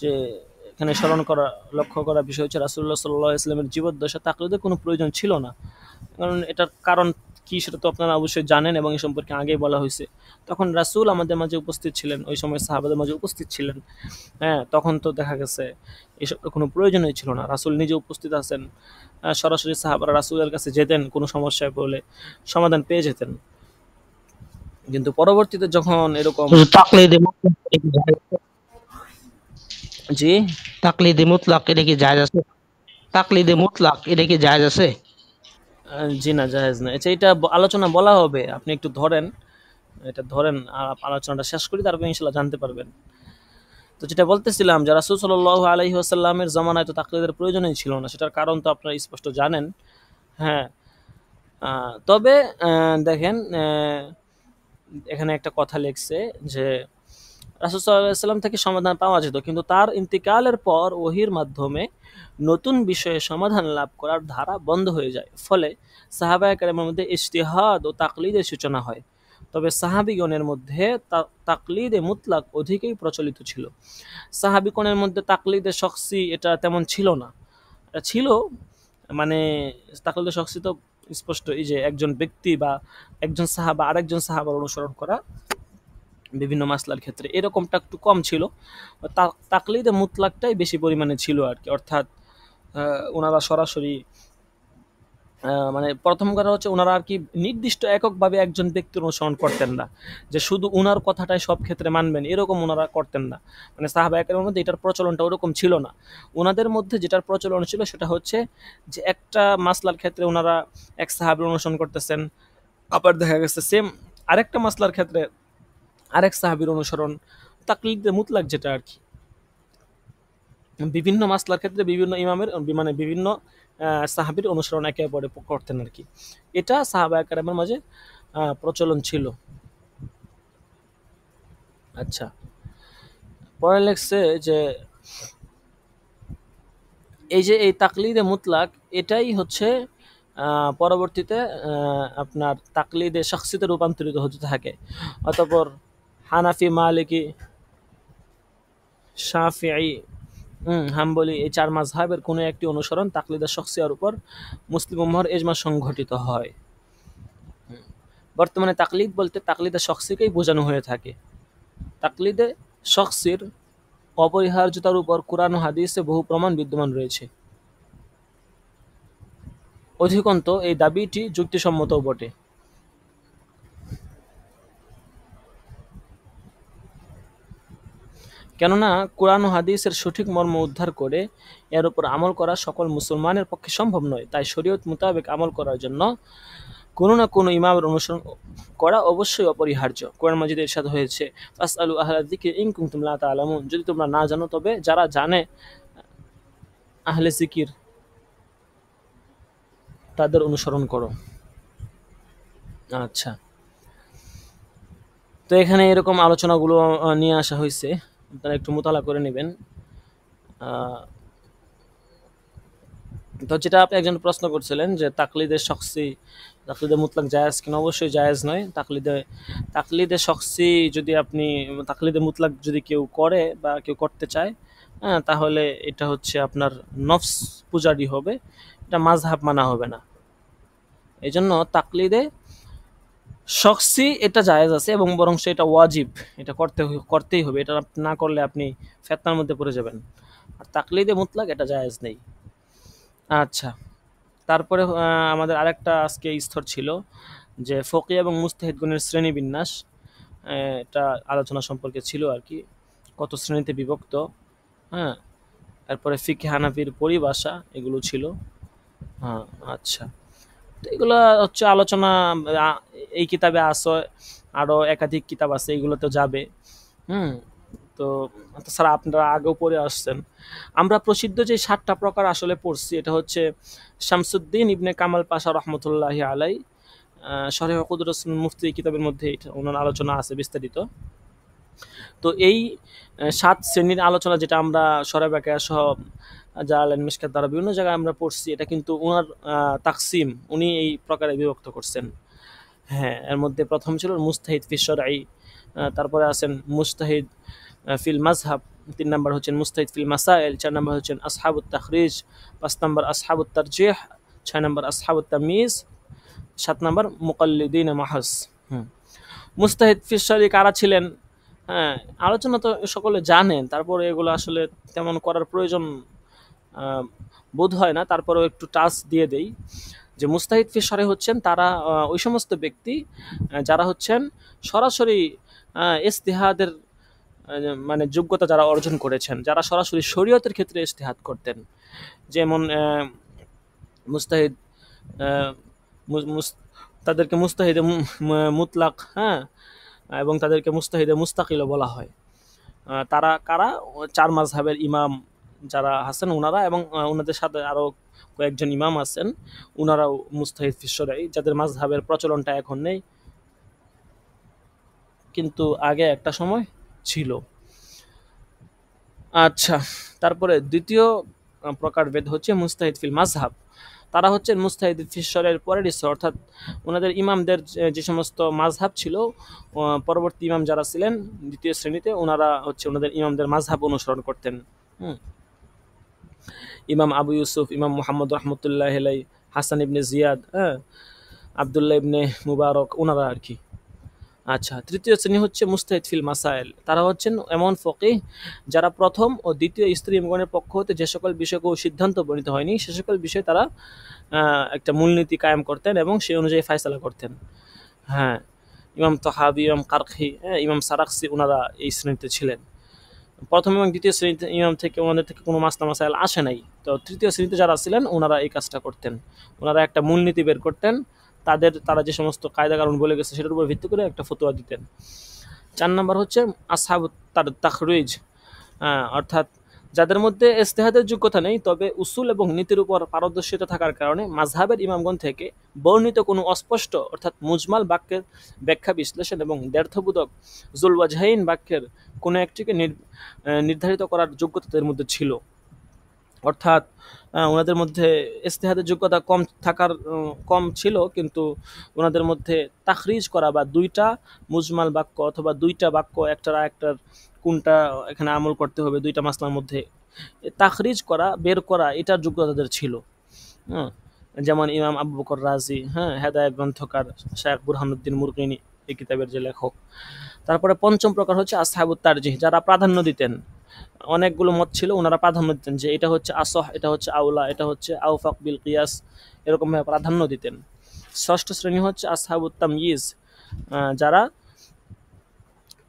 যে এখানে স্মরণ করা, লক্ষ্য করা বিষয় হচ্ছে রাসূলুল্লাহ সাল্লাল্লাহু আলাইহি ওয়াসাল্লামের জীবদ্দশায় তাকলিদের কোনো প্রয়োজন ছিল না, কারণ এটার কারণ কি সেটা তো আপনারা অবশ্যই জানেন এবং এই সম্পর্কে আগেই বলা হয়েছে। তখন রাসূল আমাদের মাঝে উপস্থিত ছিলেন, ওই সময় সাহাবাদের মাঝে উপস্থিত ছিলেন। হ্যাঁ, তখন তো দেখা গেছে এসব কোনো প্রয়োজনই ছিল না, রাসূল নিজে উপস্থিত আছেন, সরাসরি সাহাবারা রাসূলের কাছে যেতেন, কোনো সমস্যায় পড়লে সমাধান পেয়ে যেতেন। কিন্তু পরবর্তীতে যখন এরকম তাকলিদে মুতলাক এটা কি জায়েজ আছে? জি তাকলিদে মুতলাক এটা কি জায়েজ আছে? তাকলিদে মুতলাক এটা কি জায়েজ আছে? জি না, জায়েজ না। আচ্ছা, এটা আলোচনা বলা হবে, আপনি একটু ধরেন, এটা ধরেন, আলোচনাটা শেষ করি, তারপর ইনশাল্লাহ জানতে পারবেন। তো যেটা বলতেছিলাম, যে রাসূল সাল্লাল্লাহু আলাইহি ওয়াসাল্লামের জামানায় তো তাকলিদের প্রয়োজনই ছিল না, সেটার কারণ তো আপনারা স্পষ্ট জানেন। হ্যাঁ, তবে দেখেন এখানে একটা কথা লিখছে যে রাসূল সাল্লাল্লাহু আলাইহি ওয়াসাল্লাম থেকে সমাধান পাওয়া যেত, কিন্তু তার ইন্তিকালের পর ওহীর মাধ্যমে নতুন বিষয়ে সমাধান লাভ করার ধারা বন্ধ হয়ে যায়, ফলে সাহাবায়ে কেরামের মধ্যে ইজতিহাদ ও তাকলিদের সূচনা হয়। তবে সাহাবীগণের মধ্যে তাকলিদে মুতলাক অধিকই প্রচলিত ছিল। সাহাবীগণের মধ্যে তাকলিদে শখসি এটা তেমন ছিল না। এটা ছিল মানে তাকলিদে শখসি তো স্পষ্ট, এই যে একজন ব্যক্তি বা একজন সাহাবা আরেকজন সাহাবার অনুসরণ করা বিভিন্ন মাসলার ক্ষেত্রে, এরকমটা একটু কম ছিল। তাকলিদে মুতলাকটাই বেশি পরিমাণে ছিল আর কি, অর্থাৎ ওনারা সরাসরি মানে প্রথম কথা হচ্ছে ওনারা আর কি নির্দিষ্ট এককভাবে একজন ব্যক্তির অনুসরণ করতেন না, যে শুধু ওনার কথাটাই সব ক্ষেত্রে মানবেন, এরকম ওনারা করতেন না। মানে সাহাবা একরামের মধ্যে এটার প্রচলনটা ওরকম ছিল না। ওনাদের মধ্যে যেটার প্রচলন ছিল সেটা হচ্ছে যে একটা মাসলার ক্ষেত্রে ওনারা এক সাহাবীর অনুসরণ করতেছেন, আবার দেখা গেছে সেম আরেকটা মাসলার ক্ষেত্রে আরেক সাহাবীর অনুসরণ, তাকলিদে মুতলাক যেটা আর কি, বিভিন্ন মাসলার ক্ষেত্রে বিভিন্ন ইমামের মানে বিভিন্ন সাহাবীর অনুসরণ একে অপরে করতেন আর কি, এটা সাহাবা একরামের মাঝে প্রচলন ছিল। আচ্ছা, পরে লেখছে যে এই যে এই তাকলিদে মুতলাক এটাই হচ্ছে পরবর্তীতে আপনার তাকলিদে শখসিতে রূপান্তরিত হতে থাকে। অতঃপর হানাফি, মালিকি, শাফিঈ, হাম্বলি এই চার মাযহাবের কোনো একটি অনুসরণ তাকলিদে শখসিয়ার উপর মুসলিম উম্মাহর ইজমা সংঘটিত হয়। বর্তমানে তাকলিদ বলতে তাকলিদে শখসিকেই বোঝানো হয়ে থাকে। তাকলিদে শখসির অপরিহার্যতার উপর কুরআন ও হাদিসে বহু প্রমাণ বিদ্যমান রয়েছে। অধিকন্তু এই দাবিটি যুক্তিসম্মতও বটে। কেননা কুরআন ও হাদিসের সঠিক মর্ম উদ্ধার করে এর উপর আমল করা সকল মুসলমানের পক্ষে সম্ভব নয়। তাই শরীয়ত মোতাবেক আমল করার জন্য কোনো না কোনো ইমামের অনুসরণ করা অবশ্যই অপরিহার্য। কোরআন মাজিদে ইরশাদ হয়েছে, ফাসআলু আহলা যিকরি ইন কুনতুম লা তা'লামুন, যদি তোমরা না জানো তবে যারা জানে আহলে জিকির তাদের অনুসরণ করো। আচ্ছা, তো এখানে এরকম আলোচনাগুলো নিয়ে আসা হয়েছে, আপনারা একটু মোতালা করে নেবেন। তো যেটা আপনি একজন প্রশ্ন করছিলেন যে তাকলিদে মুতলাক জায়েজ কিনা, অবশ্যই জায়েজ নয়। তাকলিদে শখসি যদি আপনি তাকলিদে মুতলাক যদি কেউ করে বা কেউ করতে চায়, হ্যাঁ, তাহলে এটা হচ্ছে আপনার নফস পূজারি হবে, এটা মাযহাব মানা হবে না। এই জন্য তাকলিদে শখসি এটা জায়েজ আছে এবং বরং এটা ওয়াজিব, এটা করতেই হবে। এটা না করলে আপনি ফিতনার মধ্যে পড়ে যাবেন। আর তাকলিদে মুতলাক এটা জায়েজ নেই। আচ্ছা, তারপরে আমাদের আরেকটা আজকে স্তর ছিল যে ফকিহ এবং মুজতাহিদগণের শ্রেণীবিন্যাস, এটা আলোচনা সম্পর্কে ছিল আর কি, কত শ্রেণীতে বিভক্ত। হ্যাঁ, তারপরে ফিকহে হানাফির পরিভাষা, এগুলো ছিল। হ্যাঁ, আচ্ছা, তো এগুলো হচ্ছে আলোচনা আ- এই কিতাবে আছে, আরো একাধিক কিতাব আছে, এগুলোতে যাবে। হুম, তো তাছাড়া আপনারা আগেও পড়ে আসছেন। আমরা প্রসিদ্ধ যে 7টা প্রকার আসলে পড়ছি, এটা হচ্ছে শামসুদ্দিন ইবনে কামাল পাশা রহমতুল্লাহি আলাই শরহ কুদরত মুফতি এই কিতাবের মধ্যে এটা ওনার আলোচনা আছে বিস্তারিত। তো এই 7 শ্রেণীর আলোচনা যেটা আমরা শরহ বাকিয়া সহ জালালাইন মিশকাত দ্বারা বিভিন্ন জায়গায় আমরা পড়ছি, এটা কিন্তু ওনার তাকসিম, উনি এই প্রকারে বিভক্ত করছেন। হ্যাঁ, এর মধ্যে প্রথম ছিল মুস্তাহিদ ফি শরঈ, তারপরে আছেন মুস্তাহিদ ফিল মাযহাব, 3 নাম্বার হচ্ছেন মুস্তাহিদ ফিল মাসাইল, 4 নাম্বার হচ্ছেন আসহাবুত তাখরিজ, 5 নাম্বার আসহাবুত তারজিহ, 6 নাম্বার আসহাবুত তাময়িজ, 7 নাম্বার মুকাল্লিদিন মাহস। মুস্তাহিদ ফি শরঈ কারা ছিলেন? হ্যাঁ, আলোচনা তো সকলে জানেন, তারপরে এগুলো আসলে তেমন করার প্রয়োজন আহ, বোধ হয় না, তারপরেও একটু টাচ দিয়ে দেই যে মুস্তাহিদ ফি শরঈ হচ্ছেন তারা ওই সমস্ত ব্যক্তি যারা হচ্ছেন সরাসরি ইজতিহাদের মানে যোগ্যতা যারা অর্জন করেছেন, যারা সরাসরি শরীয়তের ক্ষেত্রে ইজতিহাদ করতেন। যেমন মুস্তাহিদ আহ, মু- মুস- তাদেরকে মুস্তাহিদে মুতলাক, হ্যাঁ, এবং তাদেরকে মুস্তাহিদে মুস্তাকিলও বলা হয়। তারা কারা? 4 মাযহাবের ইমাম যারা আছেন ওনারা, এবং ওনাদের সাথে আরও কয়েকজন ইমাম আছেন, ওনারাও মুস্তাহিদ ফি শরঈ, যাদের মাযহাবের প্রচলনটা এখন নেই, কিন্তু আগে একটা সময় ছিল। আচ্ছা, তারপরে দ্বিতীয় প্রকারভেদ হচ্ছে মুস্তাহিদ ফিল মাযহাব। তারা হচ্ছেন মুস্তাহিদ ফি শরঈর পরের স্তর, অর্থাৎ ওনাদের ইমামদের যে সমস্ত মাযহাব ছিল, পরবর্তী ইমাম যারা ছিলেন দ্বিতীয় শ্রেণীতে, ওনারা হচ্ছে ওনাদের ইমামদের মাযহাব অনুসরণ করতেন। হুম, ইমাম আবু ইউসুফ, ইমাম মুহাম্মদ রহমতুল্লাহ আলাই, হাসান ইবনে জিয়াদ, হ্যাঁ, আবদুল্লাহ ইবনে মুবারক, ওনারা আর কি। আচ্ছা, তৃতীয় শ্রেণী হচ্ছে মুস্তাহিদ ফিল মাসাইল। তারা হচ্ছেন এমন ফকিহ যারা প্রথম ও দ্বিতীয় ইস্ত্রিমগণের পক্ষ হতে যে সকল বিষয়ে কোনো সিদ্ধান্ত বর্ণিত হয়নি সে সকল বিষয়ে তারা একটা মূলনীতি কায়েম করতেন এবং সেই অনুযায়ী ফায়সালা করতেন। হ্যাঁ, ইমাম তহাবি, ইমাম কারখি, হ্যাঁ, ইমাম সারাকসি, ওনারা এই শ্রেণীতে ছিলেন। প্রথম এবং দ্বিতীয় শ্রেণীতে ইমাম থেকে ওনাদের থেকে কোনো মাসলা মাসাইল আসে নাই, তো তৃতীয় শ্রেণীতে যারা ছিলেন ওনারা এই কাজটা করতেন। ওনারা একটা মূলনীতি বের করতেন, তারা যে সমস্ত কায়দা কানুন বলে গেছে সেটার উপর ভিত্তি করে একটা ফতোয়া দিতেন। 4 নাম্বার হচ্ছে আসহাবুত তাখরিজ, অর্থাৎ যাদের মধ্যে ইজতিহাদের যোগ্যতা নেই, তবে উসুল এবং নীতির উপর পারদর্শিতা থাকার কারণে মাযহাবের ইমামগণ থেকে বর্ণিত কোনো অস্পষ্ট অর্থাৎ মুজমাল বাক্যের ব্যাখ্যা বিশ্লেষণ এবং দ্ব্যর্থবোধক জুলওয়াজহাইন বাক্যের কোনো একটিকে নির্ধারিত করার যোগ্যতা তাদের মধ্যে ছিল। অর্থাৎ ওনাদের মধ্যে ইজতিহাদের যোগ্যতা কম ছিল, কিন্তু ওনাদের মধ্যে তাখরিজ করা বা দুইটা মুজমাল বাক্য অথবা দুইটা বাক্য একটার আরেকটার কোনটা এখানে আমল করতে হবে দুইটা মাসলার মধ্যে, তাখরিজ করা, বের করা, এটার যোগ্যতা তাদের ছিল। হ্যাঁ, যেমন ইমাম আবু বকর রাজি, হ্যাঁ, হেদায়েত গ্রন্থকার শায়খ বুরহানুদ্দিন মুরকিনি এই কিতাবের যে লেখক। তারপরে পঞ্চম প্রকার হচ্ছে আসহাবুত তারজিহ, যারা প্রাধান্য দিতেন। অনেকগুলো মত ছিল, ওনারা প্রাধান্য দিতেন যে এটা হচ্ছে আসহ, এটা হচ্ছে আউলা, এটা হচ্ছে আউফাক বিল কিয়াস, এরকমভাবে প্রাধান্য দিতেন। ষষ্ঠ শ্রেণী হচ্ছে আসহাবুত তাময়িজ, যারা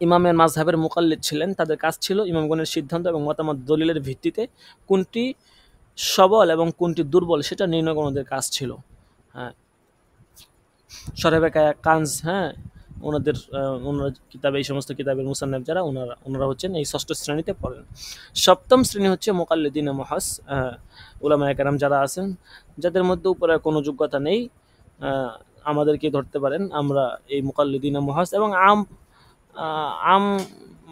ইমামের মাযহাবের মুকাল্লিদ ছিলেন। তাদের কাজ ছিল ইমামগণের সিদ্ধান্ত এবং মতামত দলিলের ভিত্তিতে কোনটি সবল এবং কোনটি দুর্বল সেটা নির্ণয় করা ওনাদের কাজ ছিল। হ্যাঁ, শরহে কানজ, হ্যাঁ, ওনার কিতাবে, এই সমস্ত কিতাবের মুসান্নাফ যারা ওনারা হচ্ছেন এই ষষ্ঠ শ্রেণীতে পড়েন। সপ্তম শ্রেণী হচ্ছে মুকাল্লিদিন মুহাস, উলামায়ে কেরাম যারা আছেন যাদের মধ্যে উপরে কোনো যোগ্যতা নেই, আমাদেরকে ধরতে পারেন, আমরা এই মুকাল্লিদিন মুহাস, এবং আম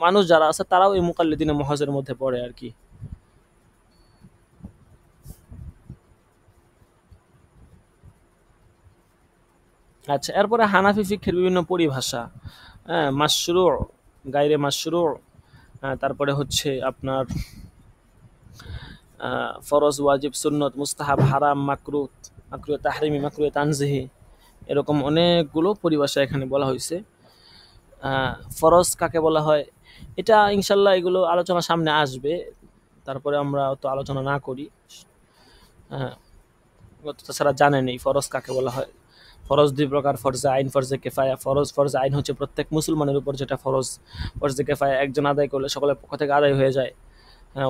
মানুষ যারা আছে তারাও এই মুকাল্লিদিন মুহাসের মধ্যে পড়ে আর কি। আচ্ছা, এরপরে হানাফি ফিকহের বিভিন্ন পরিভাষা। হ্যাঁ, মাশরু, গায়রে মাশরু, তারপরে হচ্ছে আপনার ফরজ, ওয়াজিব, সুন্নত, মুস্তাহাব, হারাম, মাকরুহ, মাকরুহ তাহরিমি, মাকরুহ তানজিহি, এরকম অনেকগুলো পরিভাষা এখানে বলা হয়েছে। ফরজ কাকে বলা হয়, এটা ইনশাল্লাহ এগুলো আলোচনা সামনে আসবে, তারপরে আমরা তো আলোচনা না করি। হ্যাঁ, তাছাড়া জানেন এই ফরজ কাকে বলা হয়। ফরজ দুই প্রকার, ফরজে আইন, ফরজে কেফায়া। ফরজে আইন হচ্ছে প্রত্যেক মুসলমানের উপর যেটা ফরজ। ফরজে কেফায়া একজন আদায় করলে সকলের পক্ষ থেকে আদায় হয়ে যায়।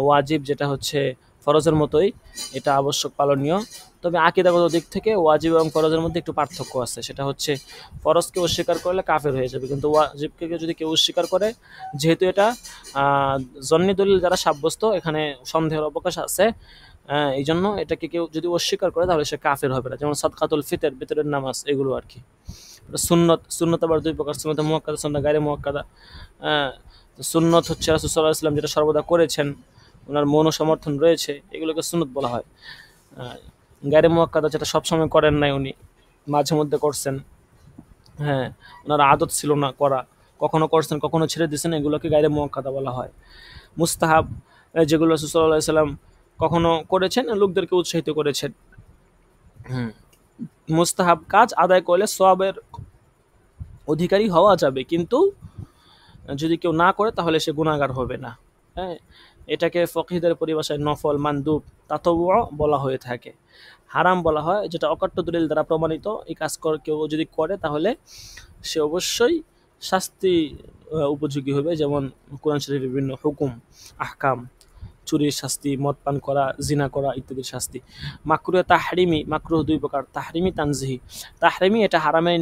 ওয়াজিব যেটা হচ্ছে ফরজের মতোই, এটা আবশ্যক, পালনীয়। তবে আকীদাগত দিক থেকে ওয়াজিব এবং ফরজের মধ্যে একটু পার্থক্য আছে। সেটা হচ্ছে ফরজকে অস্বীকার করলে কাফের হয়ে যাবে, কিন্তু ওয়াজিবকে যদি কেউ অস্বীকার করে, যেহেতু এটা জন্নি দলিল দ্বারা সাব্যস্ত, এখানে সন্দেহের অবকাশ আছে, এই জন্য এটাকে কেউ যদি অস্বীকার করে তাহলে সে কাফের হবে না। যেমন সাদকাতুল ফিতর, ভিতরের নামাজ, এগুলো আর কি। সুন্নত আবার দুই প্রকার, সুন্নত মুআক্কাদা, সুন্নাত গায়রে মুআক্কাদা। সুন্নত হচ্ছে রাসূল সাল্লাল্লাহু আলাইহি ওয়াসাল্লাম যেটা সর্বদা করেছেন, ওনার মৌন সমর্থন রয়েছে, এগুলোকে সুন্নত বলা হয়। গায়রে মুআক্কাদা যেটা সবসময় করেন নাই, উনি মাঝে মধ্যে করছেন, হ্যাঁ, ওনার আদত ছিল না করা, কখনো করছেন কখনো ছেড়ে দিয়েছেন, এগুলোকে গায়রে মুআক্কাদা বলা হয়। মুস্তাহাব, যেগুলো রাসূল সাল্লাল্লাহু আলাইহি ওয়াসাল্লাম কখনো করেছেন, লোকদেরকে উৎসাহিত করেছেন। মুস্তাহাব কাজ আদায় করলে সওয়াবের অধিকারী হওয়া যাবে, কিন্তু যদি কেউ না করে তাহলে সে গুনাহগার হবে না। হ্যাঁ, এটাকে ফকিহদের পরিভাষায় নফল, মানদুব, তাতাওয়ু বলা হয়ে থাকে। হারাম বলা হয় যেটা অকাট্য দলিল দ্বারা প্রমাণিত, এই কাজ কেউ যদি করে তাহলে সে অবশ্যই শাস্তি উপযোগী হবে। যেমন কোরআন শরীফের বিভিন্ন হুকুম, আহকাম, চুরির শাস্তি, মদ পান করা, জিনা করা ইত্যাদির শাস্তি। মাকরুহ তাহরিমি, মাকরুহ দুই প্রকার, তাহরিমি, তানজিহি। তাহরিমি এটা হারামের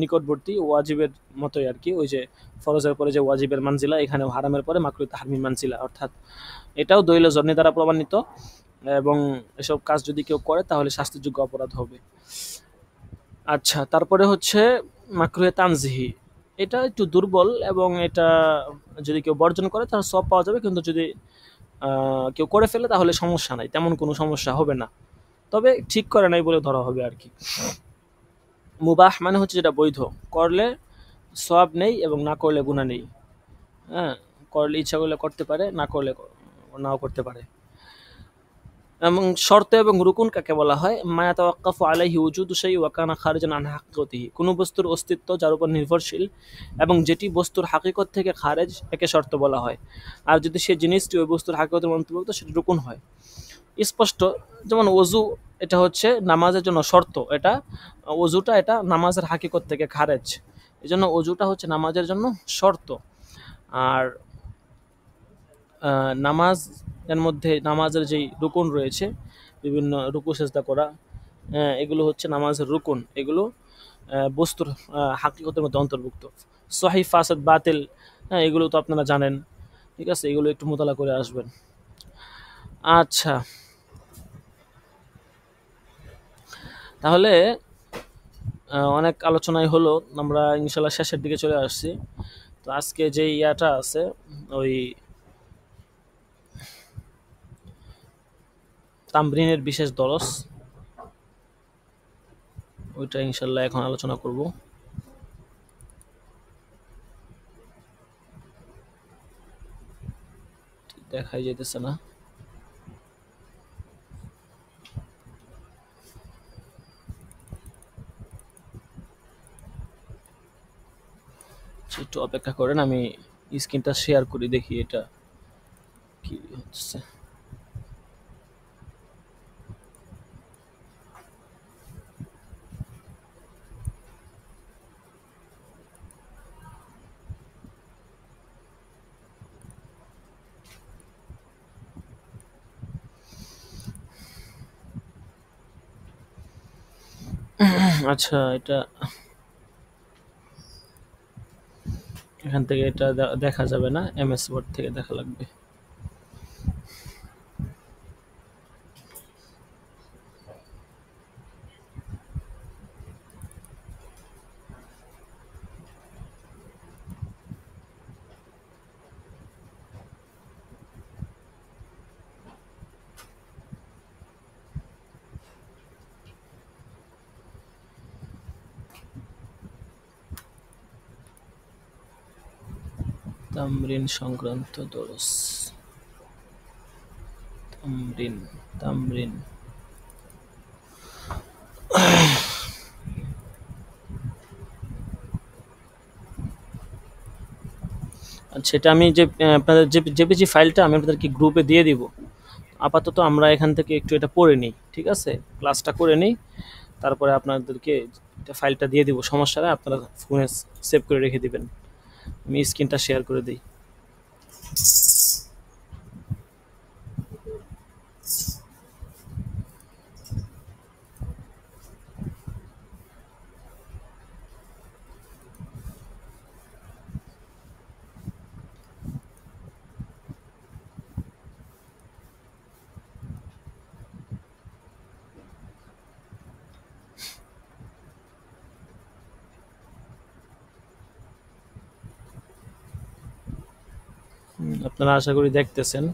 নিকটবর্তী, ওয়াজিবের মতোই আর কি। ওই যে ফরজের পরে যে ওয়াজিবের মানজিলা, এখানে হারামের পরে মাকরুহ তাহরিমি মানজিলা, অর্থাৎ এটাও দলিল জন্নি দ্বারা প্রমাণিত, এবং এসব কাজ যদি কেউ করে তাহলে শাস্তিযোগ্য অপরাধ হবে। আচ্ছা, তারপরে হচ্ছে মাকরুহ তানজিহি, এটা একটু দুর্বল, এবং এটা যদি কেউ বর্জন করে তাহলে সব পাওয়া যাবে, কিন্তু যদি কেউ করে ফেলে তাহলে সমস্যা নাই, তেমন কোনো সমস্যা হবে না, তবে ঠিক করে নাই বলে ধরা হবে আর কি। মুবাহ মানে হচ্ছে যেটা বৈধ, করলে সওয়াব নেই এবং না করলে গুনাহ নেই। হ্যাঁ, করলে ইচ্ছা করলে করতে পারে, না করলে নাও করতে পারে। এবং শর্ত এবং রুকুন কাকে বলা হয়, মা ইয়াতাওয়াক্কাফু আলাইহি উজুদু শাই ওয়া কানা খারিজান আন হাকিকতিহি, কোনো বস্তুর অস্তিত্ব যার উপর নির্ভরশীল এবং যেটি বস্তুর হাকিকত থেকে খারেজ, একে শর্ত বলা হয়। আর যদি সে জিনিসটি ওই বস্তুর হাকিকতের অন্তর্ভুক্ত, সেটি রুকুন হয়। স্পষ্ট, যেমন ওযু, এটা হচ্ছে নামাজের জন্য শর্ত, এটা ওযুটা এটা নামাজের হাকিকত থেকে খারেজ, এজন্য ওযুটা হচ্ছে নামাজের জন্য শর্ত। আর নামাজের মধ্যে নামাজের যেই রুকুন রয়েছে, বিভিন্ন রুকু সেজদা করা, এগুলো হচ্ছে নামাজের রুকুন, এগুলো বস্তুর হাকিকতের মধ্যে অন্তর্ভুক্ত। সহিহ, ফাসদ, বাতিল, এগুলো তো আপনারা জানেন, ঠিক আছে, এগুলো একটু মোতালা করে আসবেন। আচ্ছা, তাহলে অনেক আলোচনাই হলো, আমরা ইনশাল্লাহ শেষের দিকে চলে আসছি। তো আজকে যে ইয়াটা আছে, ওই তামরিনের বিশেষ দরস, ওইটা ইনশাল্লাহ এখন আলোচনা করব। দেখাই যেতেছে না, একটু অপেক্ষা করেন, আমি স্ক্রিনটা শেয়ার করি, দেখি এটা কি হচ্ছে। আচ্ছা, এটা এখান থেকে এটা দেখা যাবে না, এমএস ওয়ার্ড থেকে দেখা লাগবে। তামরিন সংক্রান্ত দরস। তামরিন তামরিন আচ্ছা, এটা আমি যে আপনাদের জেপিজি ফাইলটা আমি আপনাদেরকে গ্রুপে দিয়ে দিব। আপাতত আমরা এখান থেকে একটু এটা পড়ে নিই, ঠিক আছে? ক্লাসটা করে নিই, তারপরে আপনাদেরকে এটা ফাইলটা দিয়ে দিব। সমস্যা নেই, আপনারা ফোনে সেভ করে রেখে দিবেন। আমি স্ক্রিনটা শেয়ার করে দিই। আপনারা আশা করি দেখতেছেন।